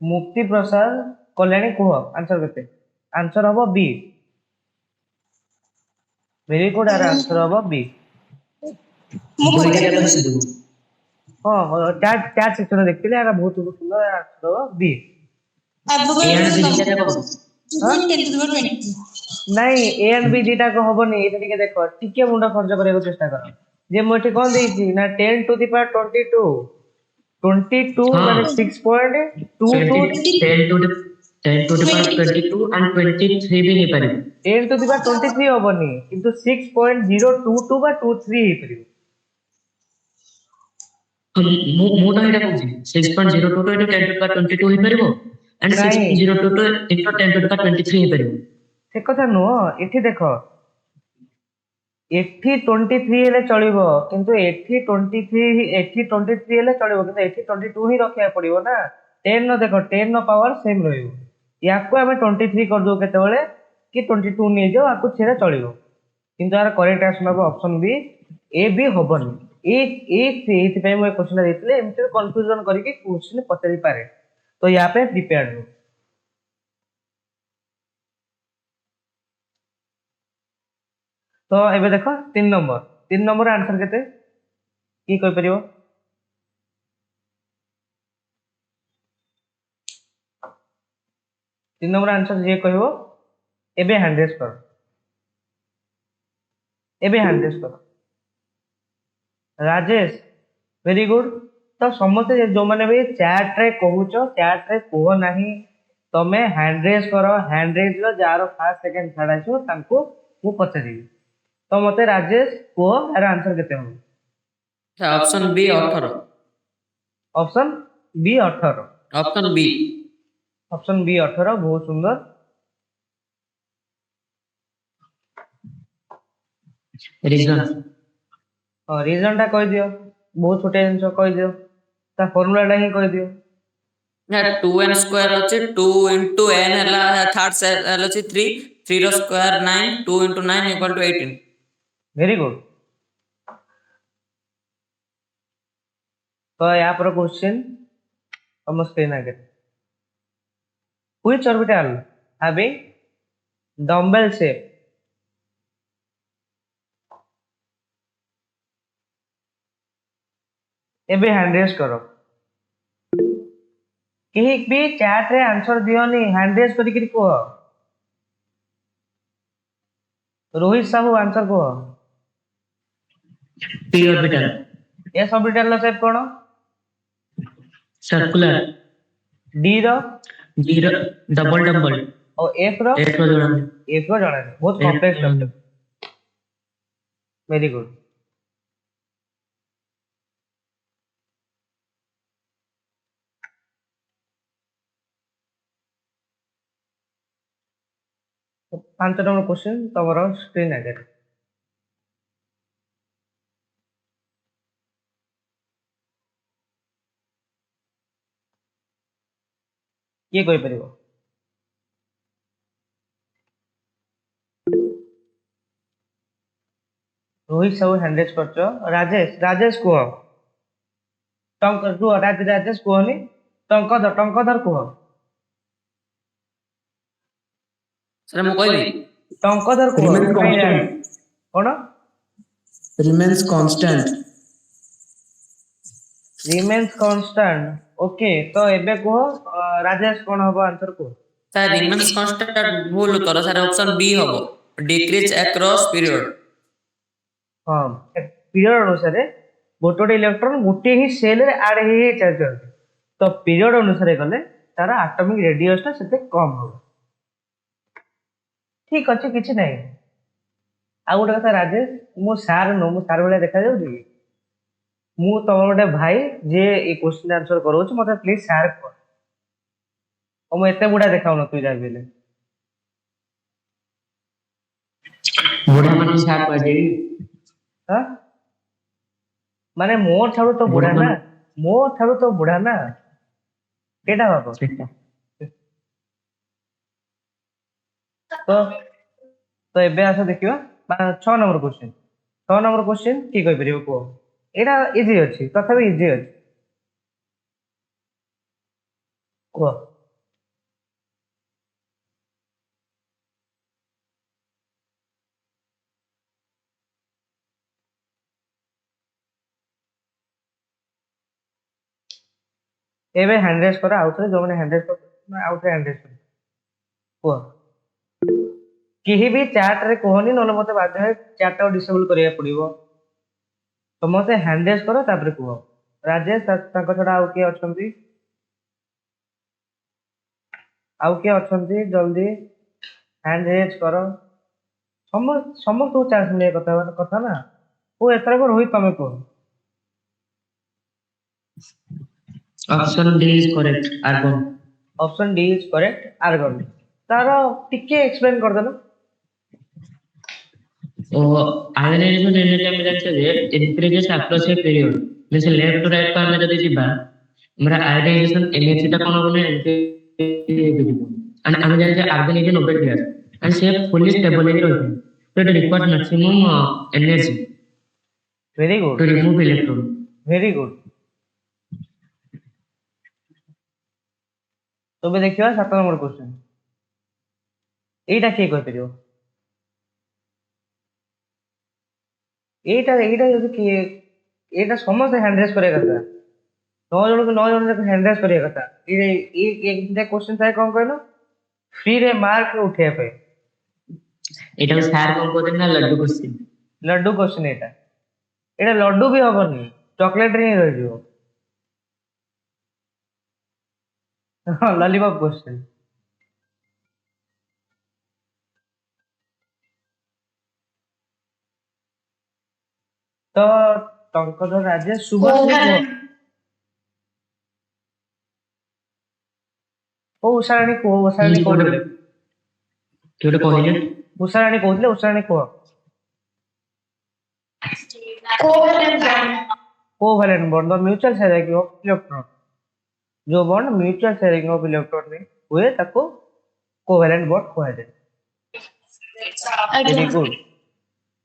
ମୁକ୍ତି ପ୍ରସାଦ କଲ୍ୟାଣୀ କୁହ ଆନ୍ସର କେତେ? ଆନ୍ସର ହବ B। ଭେରି ଗୁଡ୍, ଆର ଆନ୍ସର ହବ B। ମୁଁ ଦୁଇଟା ଯାକ କହିପାରିବି ହେଇଯିବ। ହଁ ଚାର ସେକ୍ସନ ଦେଖିଥିଲେ, ଏରା ବହୁତ ସୁନ୍ଦର, ଆନ୍ସର ହବ B। A and B ଦିଟା ଯାକ ହବ। ହଁ? 10 to the power 20। ନାଇଁ A and B ଦିଟାକ ହବନି। ଏଇଟା ଟିକେ ଦେଖ, ଟିକେ ମୁଣ୍ଡ ଖର୍ଚ୍ଚ କରିବାକୁ ଚେଷ୍ଟା କର। ଯେ ମୁଁ ଏଠି କଣ ଦେଇଛି ନା 10 to the power 22। 22 ହଁ। ମାନେ 6.22। 10 to the 10 to the power 22 and 23 ବି ହେଇପାରିବ। 10 to the power 23 ହବନି, କିନ୍ତୁ 6.022 ବା 23 ହେଇପାରିବ। ମୁଁ ତ ଏଇଟା କହୁଛି 6.022 into 10 to the power 22 ହେଇପାରିବ, and ନାଇଁ 6.022 into 10 to the power 23 ହେଇପାରିବ। ସେ କଥା ନୁହଁ, ଏଠି ଦେଖ, ଏଠି 23 ହେଲେ ଚଳିବ, କିନ୍ତୁ ଏଠି 23 ହେଲେ ଚଳିବ, କିନ୍ତୁ ଏଠି 22 ହିଁ ରଖିବାକୁ ପଡିବ ନା। 10 ର ଦେଖ, 10 ର ପାୱାର ସେମ୍ ରହିବ। ୟାକୁ ଆମେ 23 କରିଦଉ କେତେବେଳେ କି 22 ନେଇଯାଉ, ଆକୁ ସେଇଟା ଚଳିବ। କିନ୍ତୁ ଆର କରେକ୍ଟ ଆନ୍ସର ହବ ଅପସନ ବି। ଏ ବି ହବନି। ଏଇଥିପାଇଁ ମୁଁ ଏ କ୍ୱେଶ୍ଚନ ଦେଇଥିଲି, ଏମିତି କନଫ୍ୟୁଜନ କରିକି କ୍ୱେଶ୍ଚନ ପଚାରି ପାରେ। ତ ୟା ପାଇଁ ପ୍ରିପେୟାର୍ଡ ରୁହ। ତ ଏବେ ଦେଖ 3 ନମ୍ବର ଆନ୍ସର କେତେ କିଏ କହିପାରିବ? ତିନି ନମ୍ବର ଆନ୍ସର ଯିଏ କହିବ ଏବେ ହ୍ୟାଣ୍ଡ ରେଜ୍ କର। Rajesh very good. ତ ସମସ୍ତେ ଯୋଉମାନେ ବି ଚାଟ୍ ରେ କହୁଛ, ଚାଟ୍ ରେ କୁହ ନାହିଁ, ତମେ ହ୍ୟାଣ୍ଡ ରେଜ୍ କର। ହ୍ୟାଣ୍ଡ ରେଜ୍ ର ଯାହାର ଫାର୍ଷ୍ଟ ସେକେଣ୍ଡ ଥାର୍ଡ ଆସିବ ତାଙ୍କୁ ମୁଁ ପଚାରିବି। ତ ମତେ ରାଜେଶ କୁହ ଏହାର ଆନ୍ସର କେତେ ହବ? Option B 18। Option B 18। Option B। Option B 18, ବହୁତ ସୁନ୍ଦର। ରିଜନ ହଁ, ରିଜନ ଟା କହିଦିଅ। ବହୁତ ଛୋଟିଆ ଜିନିଷ କହିଦିଅ, ତା ଫର୍ମୁଲା ଟା ହିଁ କହିଦିଅ। ନା 2n ସ୍କୋୟାର ଅଛି, 2 into n ହେଲା ଥାର୍ଡ ସେଲ୍ ଅଛି 3, 3 ର square 9, 2 into 9 equal to 18। Very good. ତ ୟା पर क्वेश्चन ତମ ସ୍କ୍ରିନ୍ ଆଗରେ। Which orbital having dumbbell shape? ଏବେ ହ୍ୟାଣ୍ଡ ରେଜ୍ କର। କେହି ବି ଚାଟ୍ ରେ ଆନ୍ସର ଦିଅନି, ହ୍ୟାଣ୍ଡ ରେଜ୍ କରିକି କୁହ। ରୋହିତ ସାହୁ ଆନ୍ସର କୁହ। P orbital, S orbital ର shape କଣ? circular, D ର G ର double double, ଆଉ F ର F ର ଜଣା ନାହିଁ। ଜଣା ନାହିଁ। ବହୁତ କମ୍ପ୍ଲେକ୍ସ ଷ୍ଟ୍ରକ୍ଚର। Very good. ପାଞ୍ଚ ନମ୍ବର କ୍ୱେଶ୍ଚନ ତମର ସ୍କ୍ରିନ୍ ଆଗରେ। କିଏ କହିପାରିବ? ରୋହିତ ସବୁ ହ୍ୟାଣ୍ଡେଜ କରୁଛ। ରାଜେଶ କୁହ। କୁହ ରାଜେଶ କୁହନି। ଟଙ୍କଧର କୁହ। ସାର୍ ମୁଁ କହିବି ଟଙ୍କଧର କୁହ। Remains କାଇଁ constant. କଣ? Remains constant. Remains constant. Okay, ତ ଏବେ କୁହ ରାଜେଶ କଣ ହବ ଆନ୍ସର କୁହ। ସାର୍ ରିମେନ୍ସ କନଷ୍ଟାଣ୍ଟ ଭୁଲ ଉତ୍ତର ସାର୍ ଅପସନ ବି ହବ ଡିକ୍ରିଜ ଆକ୍ରସ୍ ପିରିୟଡ଼। ହଁ, ପିରିୟଡ଼ ଅନୁସାରେ ଗୋଟେ ଇଲେକ୍ଟ୍ରନ ଗୋଟିଏ ହିଁ ସେଲରେ ଆଡ ହେଇ ଚାଲିଛନ୍ତି। ତ ପିରିୟଡ଼ ଅନୁସାରେ ଗଲେ ତାର ଆଟମିକ ରେଡିୟସ ଟା ସେତେ କମ ହବ। ଠିକ ଅଛି, କିଛି ନାହିଁ। ଆଉ ଗୋଟେ କଥା ରାଜେଶ, ମୁଁ ସାର୍ ନୁହଁ, ମୁଁ ସାର୍ ଭଳିଆ ଦେଖାଯାଉଛି କି? ମୁଁ ତମର ଗୋଟେ ଭାଇ ଯିଏ ଏଇ କ୍ୱେଶ୍ଚିନ୍ ଆନ୍ସର କରଉଛି, ମତେ ପ୍ଲିଜ ସାର୍ କୁହ। ମୁଁ ଏତେ ବୁଢା ଦେଖାଉନଥିବି ଯାହା ବି ହେଲେ। ବୁଢା ମାନଙ୍କୁ ସାର୍ କୁହାଯାଏ। ହଁ? ମାନେ ମୋ ଠାରୁ ତ ବୁଢା ନା, ମୋ ଠାରୁ ତ ବୁଢା ନା, କେଟା ଭାବ। ସେଟା ତ ତ ଏବେ ଆସ ଦେଖିବା 6 ନମ୍ବର କ୍ୱେଶ୍ଚିନ୍। 6 ନମ୍ବର କ୍ୱେଶ୍ଚିନ୍ କିଏ କହିପାରିବ କୁହ? ଏଇଟା ଇଜି ଅଛି, ତଥାପି ଇଜି ଅଛି, କୁହ। ଏବେ ହ୍ୟାଣ୍ଡ ରେସ୍ କର ଆଉଥରେ, ଯୋଉମାନେ ହ୍ୟାଣ୍ଡ ରେସ୍ କର ଆଉଥରେ ହ୍ୟାଣ୍ଡ ରେସ୍ କର, କୁହ। କେହି ବି ଚାର୍ଟରେ କୁହନି, ନହେଲେ ମତେ ବାଧ୍ୟ ହୁଏ ଚାର୍ଟଟାକୁ ଡିସେବଲ କରିବାକୁ ପଡିବ। ସମସ୍ତେ ହ୍ୟାଣ୍ଡ ରେସ୍ କର ତାପରେ କୁହ। ରାଜେଶ, ତାଙ୍କ ଛଡା ଆଉ କିଏ ଅଛନ୍ତି? ଆଉ କିଏ ଅଛନ୍ତି? ଜଲ୍ଦି ହ୍ୟାଣ୍ଡ ରେଜ୍ କର। ସମସ୍ତଙ୍କୁ ଚାନ୍ସ ମିଳିବା କଥା ନା। ଓ ଏଥରକ ରୋହିତ ତମେ କୁହ। Option D is correct, argon. Option D is correct, argon. ତାର ଟିକେ ଏକ୍ସପ୍ଲେନ କରିଦେଲ। ଓ ଆୟନାଇଜେସନ ଏନର୍ଜି ଆମେ ଜାଣିଛେ ଯେ ଇନକ୍ରିଜେସ ଆକ୍ରସ୍ ଏ ପିରିୟड। ମିନ୍ସ ଲେଫ୍ଟ ଟୁ ରାଇଟ୍ ଆମେ ଯଦି ଯିବା, ଆମର ଆୟନାଇଜେସନ ଏନର୍ଜି ଟା କଣ ହବ ନା ଆମେ ଜାଣିଛେ argon is Nobel gas and ସେ fully stable ହେଇକି ରହିଥାଏ। So it requires maximum energy very good, to remove electron. Very good. ତବେ ଦେଖିବା 7 ନମ୍ବର କ୍ୱେଶ୍ଚନ। ଏଇଟା କିଏ କହିପାରିବ? ଏଇଟା ଯଦି କିଏ, ଏଇଟା ସମସ୍ତେ ହ୍ୟାଣ୍ଡ ରେସ୍ କରିବା କଥା। 9 ଜଣକୁ 9 ଜଣ ଯାକ ହ୍ୟାଣ୍ଡ ରେସ୍ କରିବା କଥା। ଏଇଟା କ୍ୱେଶ୍ଚନ ଥାଏ କଣ କହିଲ? ଫ୍ରିରେ ମାର୍କ ଉଠେଇବା ପାଇଁ। ଏଇଟାକୁ ସାର୍ କଣ କହୁଛନ୍ତି ନା ଲଡ୍ଡୁ କ୍ୱେଶ୍ଚିନ୍। ଲଡ୍ଡୁ କ୍ୱେଶ୍ଚନ ଏଇଟା ଲଡ୍ଡୁ ବି ହବନି, ଚକୋଲେଟରେ ହିଁ ରହିଯିବ। ହଁ, ଲଲିପପ୍ କ୍ୱେଶ୍ଚନ। ତ ଟଙ୍କଧର ରାଜେଶ, ଶୁଭଶ୍ରୀ କୁହ। ଉଷାରାଣୀ କୁହ, ଉଷାରାଣୀ କହୁଥିଲେ। ଯୋଉଟା କହିଲେ ଉଷାରାଣୀ କହୁଥିଲେ, ଉଷାରାଣୀ କୁହ। Covalent bond the mutual sharing of electron. जो bond mutual sharing of electron में हुए ताको कोवैलेंट बॉन्ड कुहाଯାଏ। Very good.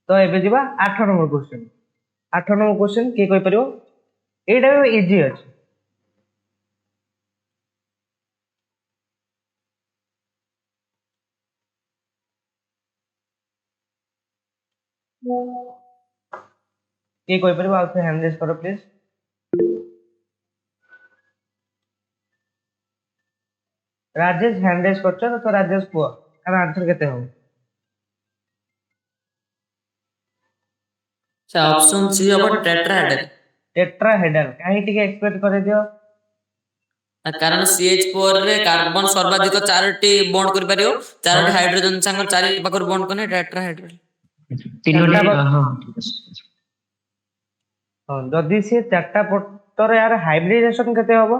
तो एबे जिबा 8 नंबर क्वेश्चन। 8 नंबर क्वेश्चन के कहि परियो? एटा भी इजी अछि। के कहि परियो? आउ से हैंड रेज करो प्लीज। राजेश हैंड रेज करछ तो राजेश कुह तार आंसर केते हो? ସାର୍ ଅପସନ ସି ହବ ଟେଟ୍ରାହେଡ୍ରାଲ। टेट्राहेड्रल काहे टिके एक्सप्लेन करे दियो। କାରଣ CH4 ରେ କାର୍ବନ ସର୍ବାଧିକ 4ଟି ବଣ୍ଡ କରିପାରିବ, 4ଟି ହାଇଡ୍ରୋଜେନ ସାଙ୍ଗରେ 4 ପାଖରୁ ବଣ୍ଡ କଲେ ଟେଟ୍ରାହେଡ୍ରାଲ। ତିନୋଟି ଚାରିଟା ହଁ ହଁ, जदि से चारटा पटरे यार हाइब्रिडेशन केते हबो?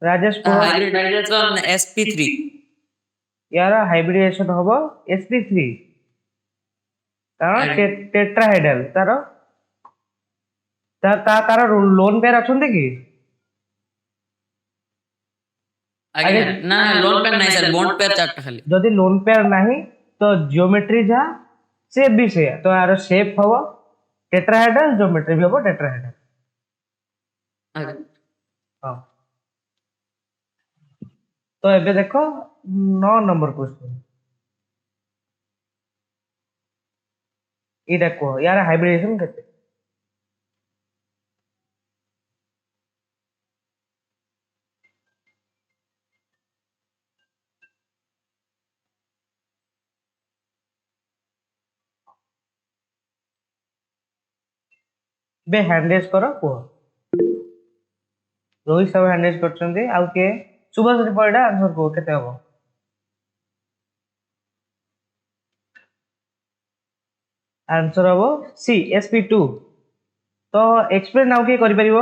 राजेश को हाइब्रिडाइजेशन sp3। यार हाइब्रिडेशन हबो sp3 कारण टेट्राहेड्रल तार लोन पेयर अछंती कि ଆଜ୍ଞା ନା ଲୋନ୍ ପେୟାର ନାହିଁ ସାର୍ ବଣ୍ଡ ପେୟାର ଚାରିଟା ଖାଲି ଯଦି ଲୋନ୍ ପେୟାର ନାହିଁ ତ ଜିଓମେଟ୍ରି ଯାହା ସେପ୍ ବି ସେଇଆ, ତ ଆର ସେପ୍ ହବ ଟେଟ୍ରାହେଡ୍ରାଲ, ଜିଓମେଟ୍ରି ବି ହବ ଟେଟ୍ରାହେଡ୍ରାଲ। ଆଜ୍ଞା ହଁ ତ ଏବେ ଦେଖ 9 ନମ୍ବର କ୍वेଶ୍ଚन, ଏଇଟା କୁହ ୟାର ହାଇବ୍ରିଡେସନ କେତେ? ଏବେ ହ୍ୟାଣ୍ଡ ରେଜ୍ କର କୁହ। ରୋହିତ ସାହୁ ହ୍ୟାଣ୍ଡ ରେଜ୍ କରିଛନ୍ତି, ଆଉ କିଏ? ସୁଭାଷ ତ୍ରିପାଠୀ ଆନ୍ସର କୁହ କେତେ ହବ? ଆନ୍ସର ହବ ସି sp2। ତ ଏକ୍ସପ୍ଲେନ ଆଉ କିଏ କରିପାରିବ?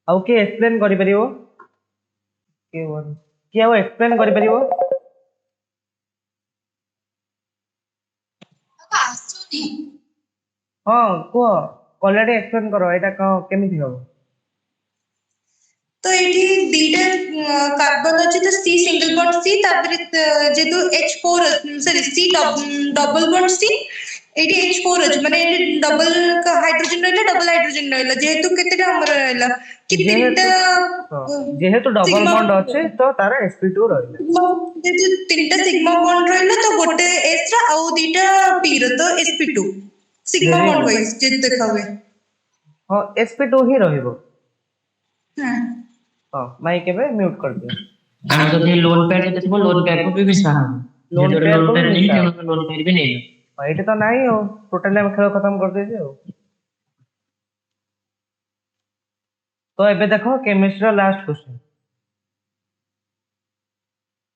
ଆଉ କିଏ ଏକ୍ସପ୍ଲେନ କରିପାରିବ? କିଏ ଆଉ ଏକ୍ସପ୍ଲେନ କରିପାରିବ? ଆସୁନି। ହଁ କୁହ, କଲ୍ୟାଣୀ ଏକ୍ସପ୍ଲେନ କର, ଏଇଟା କେମିତି ହବ? ତ ଏଇଠି ଦିଟା କାର୍ବନ ଅଛି, ତ ସି ସିଙ୍ଗଲ ବଣ୍ଡ ସି, ତାପରେ ଯେହେତୁ H4 ସରି ସି ଡବଲ ବଣ୍ଡ ସି, ଏଇଠି H4 ଅଛି, ମାନେ ଏଇଠି ଡବଲ ହାଇଡ୍ରୋଜେନ ରହିଲା, ଡବଲ ହାଇଡ୍ରୋଜେନ ରହିଲା, ଯେହେତୁ କେତେଟା ଆମର ରହିଲା କି ତିନିଟା ଯେହେତୁ ଡବଲ ସିଗ୍ମା, ବଣ୍ଡ ଅଛି ତ ତାର sp2 ରହିଲା। ଯେହେତୁ ତିନିଟା ସିଗ୍ମା ବଣ୍ଡ ରହିଲା ତ ଗୋଟେ S ର ଆଉ ଦିଟା P ର, ତ sp2 Sigma Very bond good. Wise ଯେହେତୁ ଦେଖା ହୁଏ। ହଁ sp2 ହିଁ ରହିବ। ହଁ ହଁ ମାଇକ୍ ଏବେ ମ୍ୟୁଟ୍ କରିଦିଅ। ଆଉ ଯଦି ଲୋନ୍ ପେୟାର ଯଦି ଥିବ ଲୋନ୍ ପେୟାର କୁ ବି ମିଶା ହବ। ଲୋନ୍ ଯେହେତୁ ପେୟାର ଲୋନ୍ କୁ ବି ପେୟାର ନେଇନି ମିଶା ତେଣୁ ଲୋନ୍ ପେୟାର ବି ନେଇନି। ଏଇଠି ତ ନାହିଁ ଆଉ, ଟୋଟାଲି ଆମେ ଖେଳ ଖତମ କରିଦେଇଛୁ ଆଉ। ତ ଏବେ ଦେଖ କେମିଷ୍ଟ୍ରିର ଲାଷ୍ଟ କ୍ୱେଶ୍ଚନ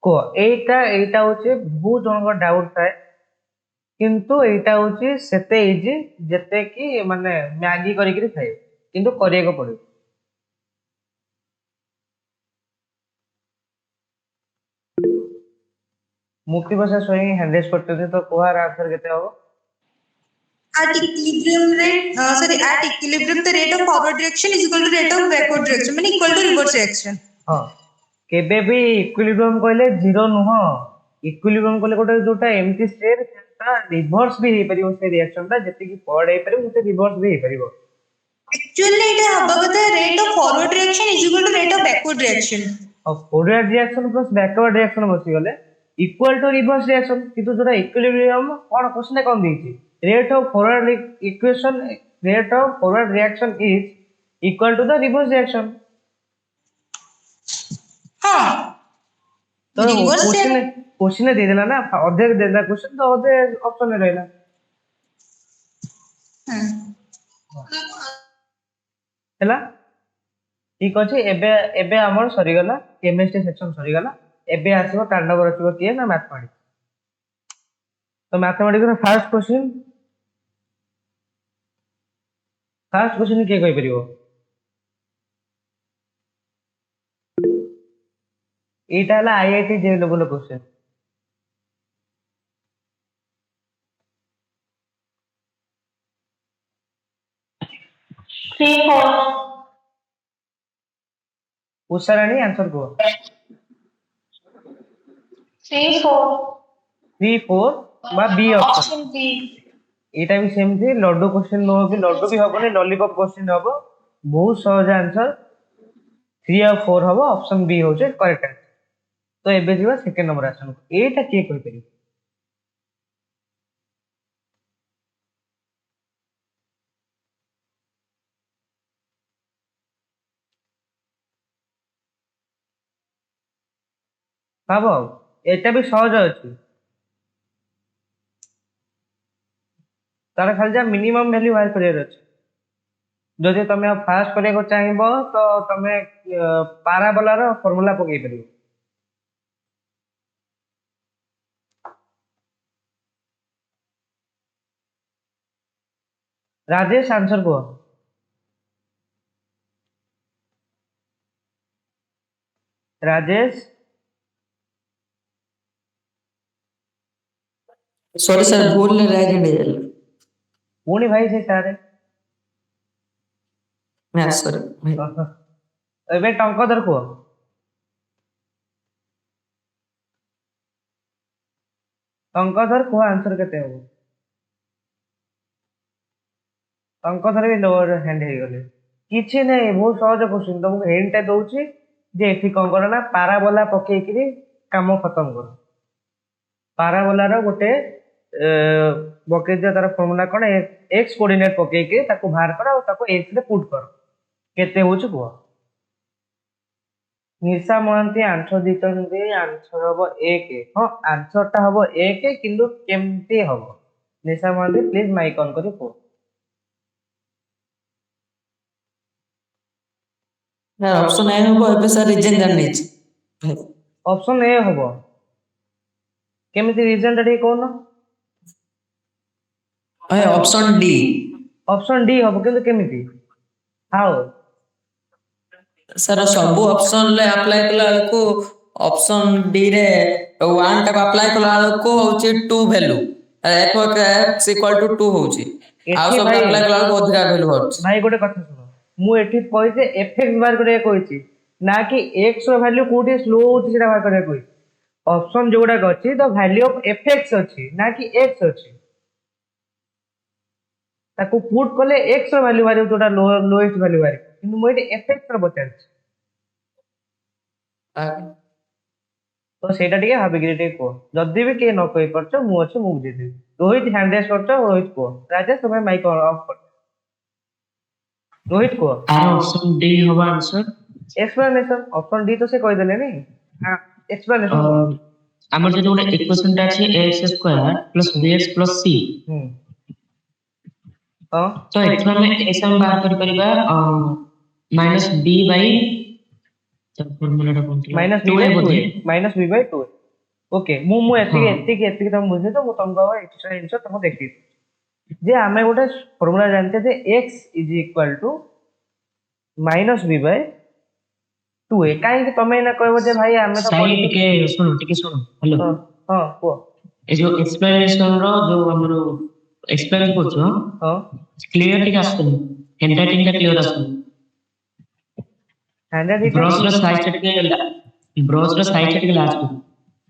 କୁହ। ଏଇଟା ହଉଛି ବହୁତ ଜଣଙ୍କ ଡାଉଟ ଥାଏ, କିନ୍ତୁ ଏଇଟା ହଉଛି ସେତେ ଇଜି ଯେତେ କି ମାନେ ମ୍ୟାଗି କରିକିରି ଖାଇବେ, କିନ୍ତୁ କରିବାକୁ ପଡିବ। ମୁକ୍ତି ପ୍ରସାଦ ସ୍ୱାଇଁ ହ୍ୟାଣ୍ଡ ରେଜ୍ କରିଛନ୍ତି, ତ କୁହାର ଆନ୍ସର କେତେ ହବ? at equilibrium rate at equilibrium the rate of forward direction is equal to rate of backward direction, ମାନେ equal to reverse reaction। ହଁ କେବେ ବି ଇକ୍ୱିଲିବ୍ରିୟମ କହିଲେ ଜିରୋ ନୁହଁ, ଇକ୍ୱିଲିବ୍ରିୟମ କହିଲେ ଗୋଟେ ଯୋଉଟା ଏମିତି ଷ୍ଟେଟ୍ ସେଟା ରିଭର୍ସ ବି ହେଇପାରିବ, ସେ ରିଆକ୍ସନ ଟା ଯେତିକି ଫରୱାର୍ଡ ହେଇପାରିବ ସେତେ ରିଭର୍ସ ବି ହେଇପାରିବ। Actually ଏଇଟା ହବା କଥା rate of forward reaction is equal to rate of backward reaction। ଆଉ forward reaction plus backward reaction ବସିଗଲେ ଇକ୍ୱାଲ ଟୁ ରିଭର୍ସ ରିଆକ୍ସନ, କିନ୍ତୁ ଯୋଉଟା ଇକ୍ୱିଲିବ୍ରିୟମ କଣ କ୍ୱେଶ୍ଚନ କଣ ଦେଇଛି, rate of forward equation rate of forward reaction is equal to the reverse reaction. ହଁ ତ reverse question ଦେଇଦେଲା ନା, ଅଧେ ଦେଇଦେଲା क्वेश्चन ତ ଅଧେ ଅପସନ ରେ ରହିଲା। ହେଲା ଠିକ ଅଛି। ଏବେ ଏବେ ଆମର ସରିଗଲା କେମିଷ୍ଟ୍ରି ସେକ୍ସନ ସରିଗଲା। ଏବେ ଆସିବ ତାଣ୍ଡବ ରଚିବ କିଏ ନା ମ୍ୟାଥମେଟିକ୍ସ। ତ ମ୍ୟାଥମେଟିକ୍ସ ର ଫାର୍ଷ୍ଟ କ୍ୱେଶ୍ଚନ କିଏ କହିପାରିବ? ଏଇଟା ହେଲା ଆଇଆଇଟି ଜେ ଲେଭେଲ କ୍ୱେଶ୍ଚନ। ଉଷାରାଣୀ ଆନ୍ସର କୁହ। 3 4 ବା ବି ଅପସନ। ଏଇଟା ବି ସେମିତି ଲଡୁ କ୍ୱେଶ୍ଚନ ନୁହଁ, କି ଲଡୁ ବି ହବନି, ଲଲିପପ କ୍ୱେଶ୍ଚନ ହବ। ବହୁତ ସହଜ ଆନ୍ସର 3 ଆଉ 4 ହବ, ଅପସନ ବି ହଉଛି କରେକ୍ଟ ଆନ୍ସର। ତ ଏବେ ଯିବା ସେକେଣ୍ଡ ନମ୍ବର ଆସନ, ଏଇଟା କିଏ କହିପାରିବ? ଭାବ, ଏଇଟା ବି ସହଜ ଅଛି, ତାର ଖାଲି ଯାହା ମିନିମମ୍ ଭ୍ୟାଲ୍ୟୁ ବାହାର କରିବାର ଅଛି। ଯଦି ତମେ ଆଉ ଫାଷ୍ଟ କରିବାକୁ ଚାହିଁବ ତ ତମେ ପାରାବୋଲାର ଫର୍ମୁଲା ପକେଇ ପାରିବ। ରାଜେଶ ଆନ୍ସର କୁହ। ରାଜେଶ ସରି ସାର୍ ଭୁଲରେ ରାଇଟ୍ ହେଇଗଲା। ପୁଣି ଭାଇ ସେ ସାରେ ନା ସରି ଭାଇ। ଏବେ ଟଙ୍କଧର କୁହ। ଟଙ୍କଧର କୁହ ଆନ୍ସର କେତେ ହବ? ଟଙ୍କଧର ବି ଲୋଅର ହ୍ୟାଣ୍ଡ ହେଇଗଲେ। କିଛି ନାହିଁ, ବହୁତ ସହଜ କ୍ୱେଶ୍ଚିନ୍। ତମକୁ ହିଣ୍ଟଟା ଦଉଛି ଯେ ଏଠି କଣ କର ନା ପାରାବୋଲା ପକେଇକିରି କାମ ଖତମ କର। ପାରାବୋଲାର ଗୋଟେ ପକେଇ ଦିଅ, ତାର ଫର୍ମୁଲା କଣ, ଏକ୍ସ କୋଅର୍ଡିନେଟ ପକେଇକି ତାକୁ ବାହାର କର ଆଉ ତାକୁ ଏକ୍ସ ରେ ପୁଟ୍ କର। କେତେ ହଉଛି କୁହ? ନିଶା ମହାନ୍ତି ଆନ୍ସର ଦେଇଛନ୍ତି, ଆନ୍ସର ହବ 1। ହଁ ଆନ୍ସର ଟା ହବ 1, କିନ୍ତୁ କେମିତି ହବ? ନିଶା ମହାନ୍ତି ପ୍ଲିଜ ମାଇକ୍ ଅନ୍ କରି କୁହ। ଅପସନ ଏ ହବ। ଏବେ ସାର୍ ରିଜନ ଜାଣିଛି। ଅପସନ ଏ ହବ। କେମିତି ରିଜନ ଟା ଟିକେ କହୁନ? Option D. ଅପସନ ଡି ହବ, କିନ୍ତୁ କେମିତି? ହାଉ? ସାର୍ ସବୁ ଅପସନ ରେ ଆପ୍ଲାଏ କଲା ବେଳକୁ ଅପସନ ଡି ରେ 1 ଟାକୁ ଆପ୍ଲାଏ କଲା ବେଳକୁ ହଉଛି 2 ଭ୍ୟାଲୁ, x ଇକ୍ୱାଲ ଟୁ 2 ହଉଛି। ଆଉ ଏଠି ସବୁ ଭାଇ ଆପ୍ଲାଏ କଲା ବେଳକୁ ଅଧିକା ଭ୍ୟାଲୁ ହଉଛି। ଭାଇ ଗୋଟେ କଥା ଶୁଣ, ମୁଁ ଏଠି କହିଛି ଏଫଏକ୍ସ ବାହାର କରିବାକୁ କହିଛି, ନା କି ଏକ୍ସ ର ଭ୍ୟାଲୁ କୋଉଠି ସ୍ଲୋ ହଉଛି ସେଟା ବାହାର କରିବାକୁ କହିଛି। ଅପସନ ଯୋଉଗୁଡାକ ଅଛି ଦ ଭ୍ୟାଲୁ ଅଫ ଏଫଏକ୍ସ ଅଛି, ନା କି ଏକ୍ସ ଅଛି। ତାକୁ ପୁଟ୍ କଲେ ଏକ୍ସ ର ଭ୍ୟାଲୁ ବାହାରିବ, ଯୋଉଟା ଲୋଏଷ୍ଟ ଭ୍ୟାଲୁ ବାହାରିବ। କିନ୍ତୁ ମୁଁ ଏଠି ଏଫଏକ୍ସ ର ପଚାରିଛି, ତ ସେଇଟା ଟିକେ ଭାବିକିରି ଟିକେ କୁହ। ଯଦି ବି କେହି ନ କହିପାରୁଛ ମୁଁ ଅଛି, ମୁଁ ବୁଝେଇଦେବି। ରୋହିତ ହ୍ୟାଣ୍ଡ ରେସ୍ କରୁଛ, ରୋହିତ କୁହ। ରାଜେଶ ତମେ ମାଇକ୍ ଅଫ୍ କର। ରୋହିତ କୁହ। ଆର ଅପସନ ଡି ହବ ଆନ୍ସର। ଏକ୍ସପ୍ଲାନେସନ ଅପସନ ଡି ତ ସେ କହିଦେଲେନି। ଏକ୍ସପ୍ଲାନେସନ ଆମର ଯଦି ଗୋଟେ ଇକ୍ୱେସନ ଟା ଅଛି ax square plus bx plus c, ହଁ ତ ଏଠୁ ଆମେ x ଆମେ ବାହାର କରିପାରିବା ମାଇନସ୍ b ବାଇ ଫର୍ମୁଲାଟା କଣ ଥିଲା, ମାଇନସ୍ ବି 2a ବାଇ 2 ବୋଧେ। ମାଇନସ୍ ବି ବାଇ 2। ଓକେ, ମୁଁ ଏତିକି ତମେ ବୁଝେଇ ତ ମୁଁ ତମକୁ ଆଉ ଏକ୍ସଟ୍ରା ଜିନିଷ ତମକୁ ଦେଖେଇ ଯେ ଆମେ ଗୋଟେ ଫର୍ମୁଲା ଜାଣିଛେ ଯେ x is equal two minus B Bai 2a। କାହିଁକି ତମେ ଏଇନା କହିବ ଯେ ଭାଇ ଆମେ ତ ସାଇ ଟିକେ ଶୁଣ ହ୍ୟାଲୋ। ହଁ ହଁ କୁହ। ଏ ଯୋଉ ଏକ୍ସପ୍ଲାନେସନ ର ଯୋଉ ଆମର ଏକ୍ସପ୍ଲେନ କରୁଛ, ହଁ କ୍ଲିୟର ଟିକେ ଆସୁନି, ହ୍ୟାଣ୍ଡରାଇଟିଂ ଟା କ୍ଲିୟର ଆସୁନି। ବ୍ରଶ ର ସାଇଜ ଟା ଟିକେ ଲାର୍ଜ କର।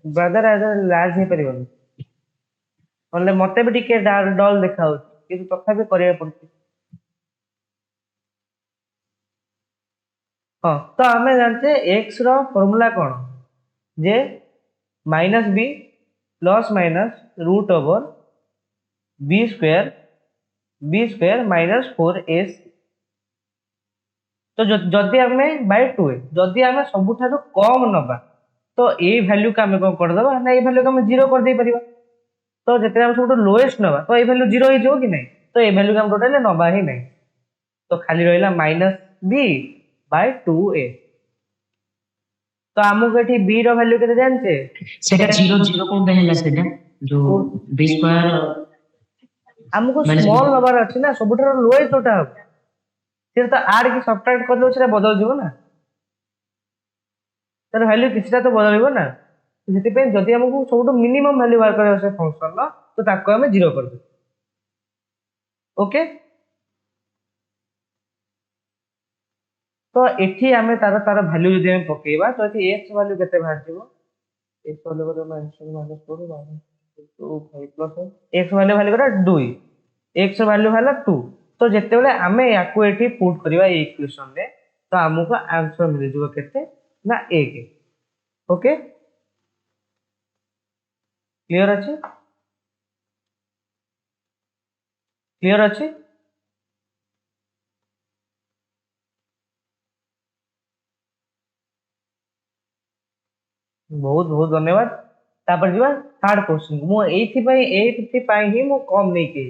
ବ୍ରଦର ଲାର୍ଜ ହେଇପାରିବନି, ନହେଲେ ମତେ ବି ଟିକେ ଡଲ ଦେଖା ହଉଛି, କିନ୍ତୁ ତଥାପି କରିବାକୁ ପଡୁଛି। ହଁ, ତ ଆମେ ଜାଣିଛେ ଏକ୍ସ ର ଫର୍ମୁଲା କଣ, ଯେ minus B plus minus root over B square minus 4ac। तो जदि आमे बाय 2a जदि आमे सबुठारु कम नबा, तो ए वैल्यू का आमे कोन कर दबा ना, ए वैल्यू का आमे 0 कर दे परिबा। तो जते आमे सबुठु लोएस्ट नबा, तो ए वैल्यू 0 हो जो कि नहीं, तो ए वैल्यू का आमे टोटल नबा ही नहीं। तो खाली रहिला माइनस बी बाय 2a। तो आमको एठी b रो वैल्यू केते जानछे, सेटा 0 0 कोन देहला सेटा जो b स्क्वायर हमको माइनस स्मॉल नंबर अछि ना, सबुठारु लोएस्ट जोटा हो फिर तो ऐड की सब्ट्रैक्ट कर दो, सेटा बदल जीवो ना, तर वैल्यू किछटा तो बदलइबो ना। जेति पे जदि हमको सबुठु मिनिमम वैल्यू बार करे से फंक्शन ला, तो ताको हमें 0 कर दे। ओके, तो एठी हमें तार वैल्यू जदि हम पकेइबा, तो एठी x वैल्यू केते बाहर जीवो, x वैल्यू को माइनस 4 2 5 प्लस x वैल्यू करा 2, x वैल्यू हला 2। तो जेते बेले हमें याकू एठी पुट करबा ए इक्वेशन रे, तो हमको आंसर मिल जीवो केते ना 1। ओके, क्लियर अछि? क्लियर अछि? बहुत बहुत धन्यवाद। तापर जीवा थर्ड क्वेश्चन। मु एथि पई ही मु कम नै के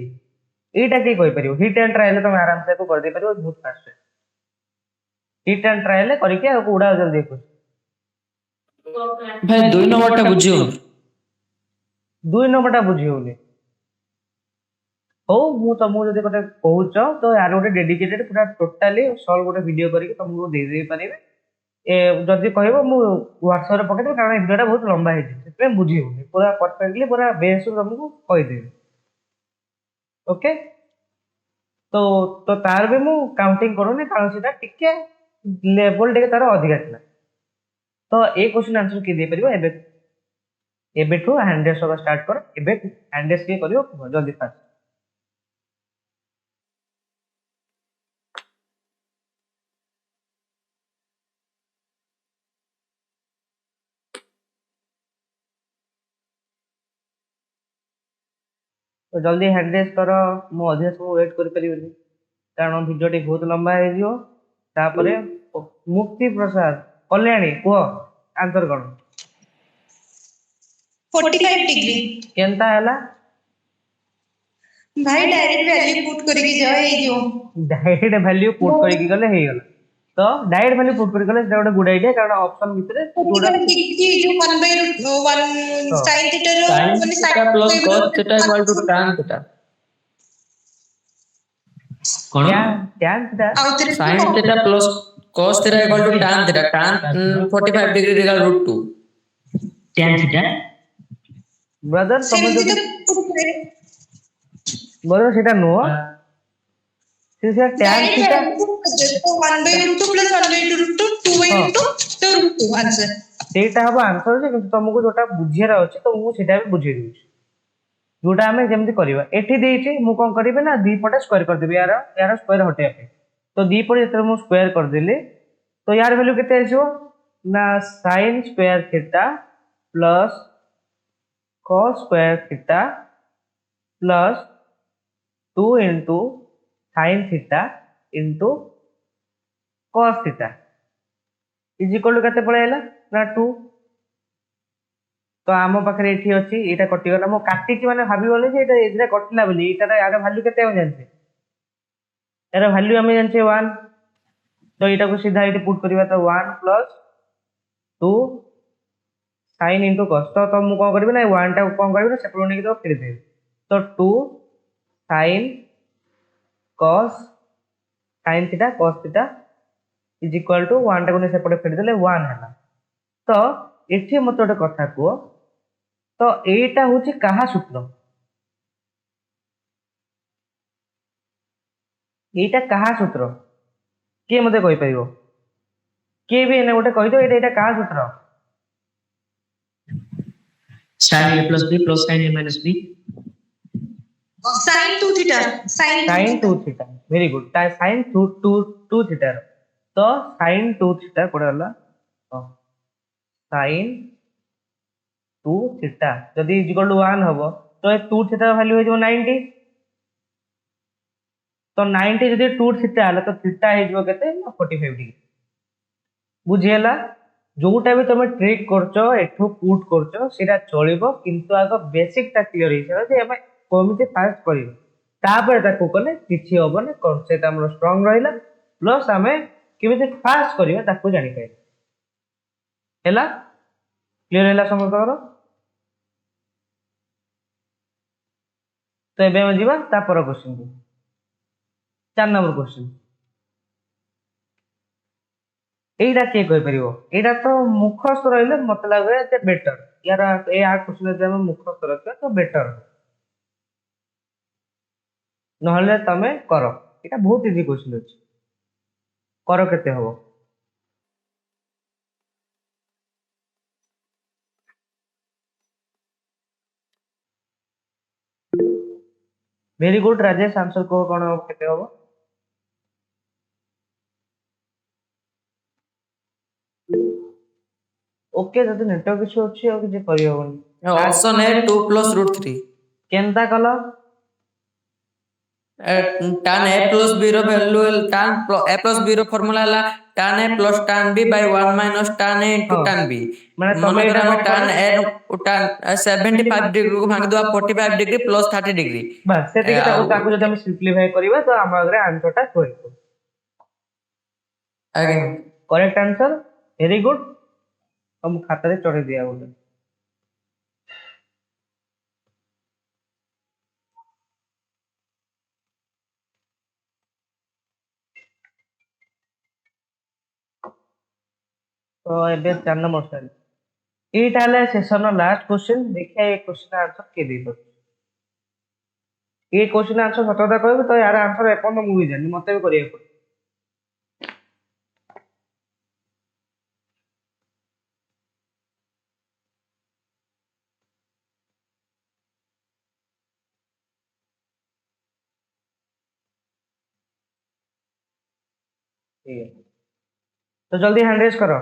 एटा के कहि परियो, हिट एंड ट्रायल तुम आराम से को कर दे परियो बहुत फास्ट है। हिट एंड ट्रायल करके आ उड़ा जल्दी देखो। भाई 2 नंबर टा बुझियो, 2 नंबर टा बुझियोनी हो। मु तुमको जदि गोटे कहूच, तो यार गोटे डेडिकेटेड पूरा टोटली सॉल्व गोटे वीडियो करके तुमको दे दे परिबे। ए जदि कहबो मु WhatsApp रे पकेइ देबो, कारण वीडियोटा बहुत लंबा है, सेते बुझियोनी पूरा परफेक्टली पूरा बेस तुमको कहि देबे। ओके, तो तार भी मु काउंटिंग करूनी, कारण सेटा टिके लेवल टे तार अधिका थिला तो ए क्वेश्चन आंसर किए दे परिबो एबेठू हैंडरेस होगा स्टार्ट कर एबे हैंडरेस किए करियो जल्दी फास्ट तो जल्दी हैंडरेस कर मु अधिक समय वेट कर परिबनी कारण वीडियो टी बहुत लंबा हे जियो तापरे मुक्ति प्रसाद कल्याणी को आंसर कौन 45 डिग्री केनता हैला भाई डायरेक्ट वैल्यू पुट करके जाओ ए जो डायरेक्ट वैल्यू पुट करके गले हे गला तो डायरेक्ट वैल्यू पुट करके गले सेटा गोटे गुड आईडिया कारण ऑप्शन भितरे जोडा कि जो 1/1 sin थीटा रो sin माने theta plus cos theta equal to tan theta कौन tan थीटा आउतरे sin theta plus cos theta equal to tan theta tan 45 degree equal root 2 tan theta brother तुम जो brother सेटा no से tan theta तो 1/2 plus 1/2 2/2 तो root 2 answer सेटा हबो आंसर जे किंतु तुमको जोटा बुझियार अछि तो मु सेटा भी बुझे देउछि जोटा हमें जेमति करबा एठी देइछि मु कोन करबे ना दी पटे स्क्वायर कर देबे यार स्क्वायर हटे पे तो दी पटे जते मु स्क्वायर कर देले तो यार वैल्यू केते आइसो ना sin square theta plus cos square theta plus 2 into sin theta into cos theta is equal to केते पळेला ना 2 तो आम पाखे एठी अछि एटा कटि गला मो काटि छि माने भाबी बोले जे एटा एटा कटिला बोली एटा यार वैल्यू केते हम जानछे यार वैल्यू हम जानछे 1 तो एटा को सीधा एठी पुट करबा तो 1 प्लस 2 sin into cos तो मु कोन करबी ना 1 टा कोन करबी ना सेपरेट नेकी तो फेर दे तो 2 sin cos sin theta cos theta is equal to 1 टा को सेपरेट फेर देले 1 हैला तो एठी मते गोटे कथा को तो एटा होची कहा सूत्र एटा कहा सूत्र के मते कहि परिबो के भी एने गोटे कहि दो एटा कहा सूत्र sin a plus b plus sin a minus b sin 2 theta sin 2 theta very good sin 2 theta तो sin 2 थीटा कोड हला sin 2 थीटा जदी इज इक्वल टू 1 हबो तो 2 थीटा वैल्यू हो जो 90 तो 90 जदी 2 थीटा हला तो थीटा हे जो केते 45 डिग्री बुझियला जोटा भी तुम ट्रिक करछो एठो पुट करछो सेटा चलिबो किंतु आगो बेसिक ता क्लियर हिसाब जे हम कोमिते फास्ट करिवो तापर ताको कले किछि होबने कॉन्सेप्ट हमरो स्ट्रांग रहिला प्लस हमें केमिते फास्ट करिवो ताको जानि पाए हैला क्लियर हैला समझ तो एबे हम जीवा ता पर क्वेश्चन को 4 नंबर क्वेश्चन एटा के कहि परिबो एटा तो मुखस्थ रहिले मत लागे जे बेटर यार ए आ क्वेश्चन जे हम मुखस्थ रखे तो बेटर नहले तमे करो एटा बहुत इजी क्वेश्चन अछि करो केते हबो वेरी गुड राजेश आंसर को कोन केते हबो ओके जदी नेटवर्क इशू अछि और जे करि होबनी ऑप्शन है 2 plus root 3 केनता कलो tan a plus b रो value tan a plus b रो फार्मूला हला tan a plus tan b by 1 minus tan a into tan b माने मन तमे कर एटा हम tan a tan 75 डिग्री को भाग दो 45 डिग्री plus 30 डिग्री बस सेति के ताको जदी हम सिंपलीफाई करिबा तो हम अगरे आंसर ता होइतो again correct answer very good हम खाता रे चढ़े दिया बोले तो एबे 4 नंबर सर एटा ले सेशन लास्ट क्वेश्चन देखिए ये क्वेश्चन आंसर के देबो ये क्वेश्चन आंसर सतता कहबो तो यार आंसर एपन मु भी जानि मते भी करिया ठीक है, तो जल्दी हैंड रेज करो।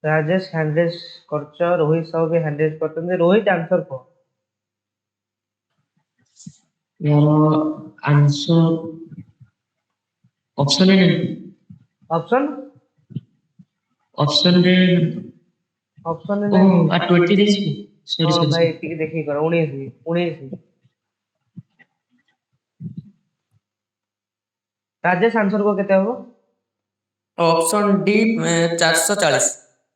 राजेश हैंड रेज करछ, रोहित साहू भी हैंड रेज करछन। रोहित आंसर को यार आंसर ऑप्शन है ऑप्शन ऑप्शन रे ऑप्शन ओ नहीं। आ 20 देछि सॉरी हाँ सॉरी भाई ठीक देखी करो 19 राजेश आंसर को केते हो? Option D 440।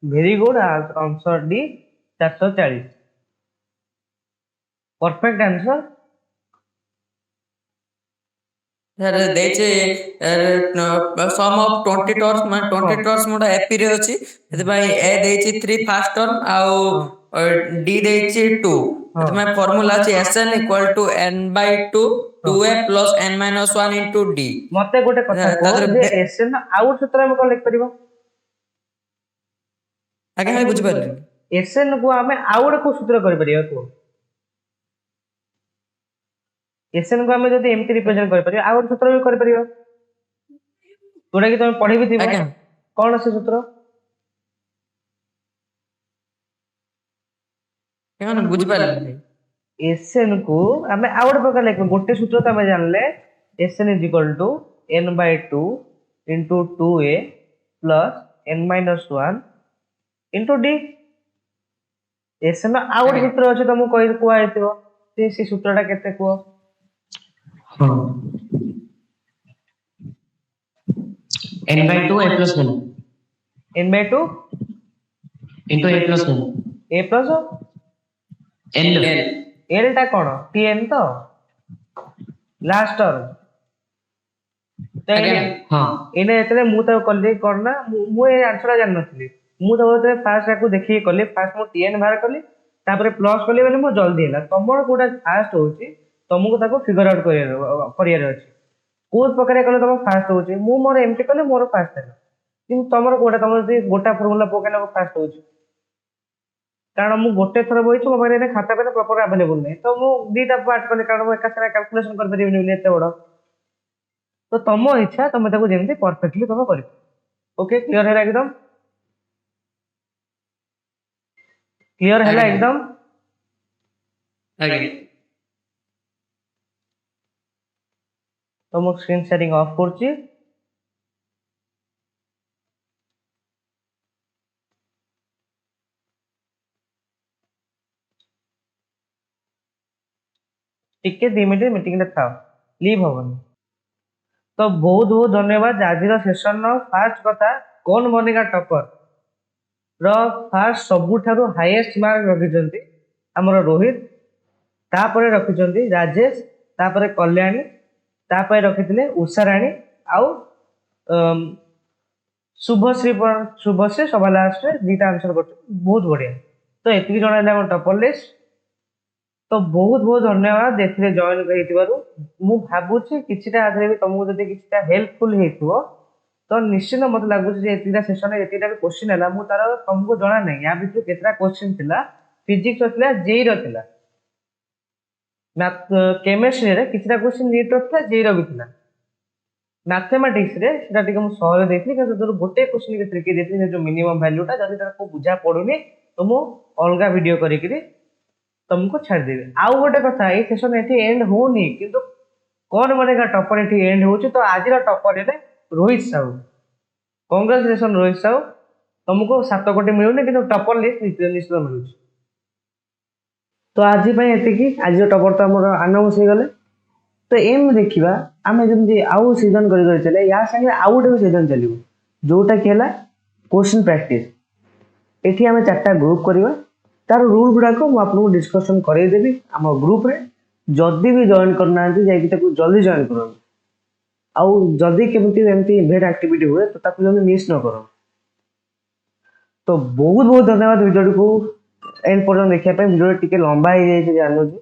Very good answer D 440 perfect answer. Sir ଦେଇଛି ସମ୍ ଅଫ 20 ଟର୍ମ ମାନେ 20 ଟର୍ମ ମୋଟା ଏପି ରେ ଅଛି, ସେଥିପାଇଁ ଏ ଦେଇଛି 3 ଫାର୍ଷ୍ଟ ଟର୍ମ ଆଉ ଡି ଦେଇଛି 2, ସେଥିପାଇଁ ଫର୍ମୁଲା ଅଛି Sn equal to n/2 2a plus n minus 1 into d। मते गोटे कथा ତା को ଦେହରେ जे एसएन आउट सूत्र हम कोन लिख परिबो? ଆଜ୍ଞା ଭାଇ ବୁଝିପାରିଲି। एसएन को हमें आउट को सूत्र कर परिबो को एसएन को हमें जदी एमटी रिप्रेजेंट कर परिबो आउट सूत्र भी कर परिबो, जोटा कि तुम पढ़ी भी थिबो। ଆଜ୍ଞା कौन से सूत्र? କେମିତି ବୁଝିପାରିଲି? एसएन को हमें आउट प्रकार लिख गोटे सूत्र तो हमें जानले SN is equal to n/2 into 2a plus n minus 1 into d। SN आउट सूत्र अछि तुमको कहि कुआ हेतिबो से सूत्रटा केते कुआ? हां n/2 a plus 1 n/2 into a plus 1 a plus l l टा कोन tn तो लास्ट टर्म ଆଜ୍ଞା हां एने एतले मु त कल्ली करना मु ए आंसर जान नथली। मु तो बोलते फास्ट को देखि कल्ली फास्ट मु tn बाहर कल्ली तापर प्लस कल्ली बोले मु जल्दी हैला तमर कोटा फास्ट होची तुमको ताको फिगर आउट करियर अछि कोन प्रकार कले तम फास्ट होची मु मोर एमटी कले मोर फास्ट हैला किंतु तमर कोटा तमर जे गोटा फार्मूला पकेला फास्ट होची कारण मु गोटे थर बइछु मो बारे खाता पे प्रॉपर अवेलेबल नै तो मु दीटा पार्ट कले कारण मु एका सारा कैलकुलेशन कर परिबिनी बिले एते बडो तो तम इच्छा तुम ताको जेमती परफेक्टली तुम करि। ओके क्लियर है एकदम क्लियर है ଆଜ୍ଞା। एकदम। ଆଜ୍ଞା तो मु स्क्रीन शेयरिंग ऑफ करछि। टिके 2 मिनिट मीटिंग रे था लीव होबनी तो बहुत बहुत धन्यवाद। आज सेशन नो फास्ट कथा कौन बनेगा टॉपर रो फास्ट सबुठारु हाईएस्ट मार्क रखिचंती हमर रोहित, तापरे रखिचंती राजेश, तापरे कल्याणी, तापरे रखिथिले उषाराणी आउ शुभश्री सभा लास्ट रे दीटा आंसर करछ बहुत बढ़िया। तो एतिकी जणाले हम टॉपर लिस्ट तो बहुत बहुत धन्यवाद एथिरे जॉइन करिथिबारु। मु भाबुछि किछिटा आधरे भी तुमको जदि किछिटा हेल्पफुल हेतुओ तो निश्चित मत लागुछि जे एतिका सेशन रे एतिका भी क्वेश्चन हला मु तार तुमको जणा नै या भितर केतरा क्वेश्चन थिला फिजिक्स रथिला जेई रथिला मैथ केमिस्ट्री रे किछिटा क्वेश्चन नीट रथिला जेई रो भी थिला मैथमेटिक्स रे सेटा टिके मु सहरे देखली कि जदि गोटे क्वेश्चन के ट्रिक देथि जो मिनिमम वैल्यूटा जदि ताको बुझा पडुनी तो मु अलगा वीडियो करिकरी तुमको छाड़ देबे। आउ गोटे कथा ए सेशन एठी एंड होनी किंतु कौन बनेगा टॉपर एठी एंड होची तो आज रा टॉपर रे रोहित साहू। कांग्रेचुलेशन रोहित साहू तुमको 7 कोटी मिलुनी किंतु टॉपर लिस्ट निश्चित मिलुची। तो आज पई एतिकी आज टॉपर तो हमर अनाउंस हो गले तो एम देखिबा आमे जमदी आउ सीजन करि चले या संगे आउट भी सीजन चलिबो जोटा कि हला क्वेश्चन प्रैक्टिस। एठी आमे चारटा ग्रुप करिबा तार रूल गुडा को मु आपको डिस्कशन करे देबी हम ग्रुप रे जदी भी जॉइन करना जाई कि ताको जल्दी जॉइन करो आउ जदी केमती एमती इवेंट एक्टिविटी हुए तो ताको जल्दी मिस न करो। तो बहुत बहुत धन्यवाद वीडियो को एंड पर्यंत देखिया पे वीडियो टिके लंबा हो जाय छै जानो जी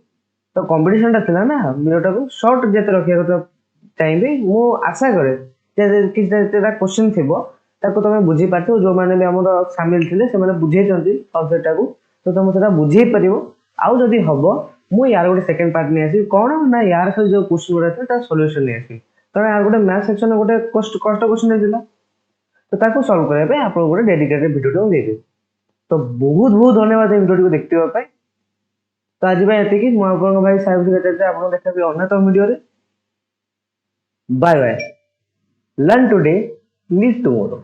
तो कंपटीशन ता थिला ना वीडियो को शॉर्ट जेते रखिया तो चाहिए मु आशा करे जे किछटा क्वेश्चन थिबो ताको तमे बुझी पाथो जो माने भी हमर शामिल थिले से माने बुझे चंती सब्जेक्ट को तो तुम सेटा बुझे पारिबो ଆଉ ଯଦି ହବ ମୁଁ ୟାର ଗୋଟେ ସେକେଣ୍ଡ ପାର୍ଟ ନେଇ ଆସିବି କ'ଣ ନା ୟାର ସବୁ ଯୋଉ କ୍ୱେଶ୍ଚନ୍ ଗୁଡ଼ା ଥିଲା ତାର ସଲ୍ୟୁସନ୍ ନେଇ ଆସିବି କାରଣ ୟାର ଗୋଟେ ମ୍ୟାଥ୍ ସେକ୍ସନ୍ ଗୋଟେ କଷ୍ଟ କ୍ୱେଶ୍ଚନ୍ ହେଇଥିଲା ତ ତାକୁ ସଲ୍ଭ କରିବା ପାଇଁ ଆପଣଙ୍କୁ ଗୋଟେ ଡେଡିକେଟେଡ୍ ଭିଡ଼ିଓଟେ ମୁଁ ଦେଇଦେବି ତ ବହୁତ ବହୁତ ଧନ୍ୟବାଦ ଏ ଭିଡ଼ିଓଟିକୁ ଦେଖିଥିବା ପାଇଁ ତ ଆଜି ପାଇଁ ଏତିକି ମୁଁ ଆପଣଙ୍କ ଭାଇ ସାହେବ ସେକ୍ରେଟାରୀ ଆପଣଙ୍କୁ ଦେଖାବି ଅନ୍ୟତମ ଭିଡ଼ିଓରେ bye bye learn today live tomorrow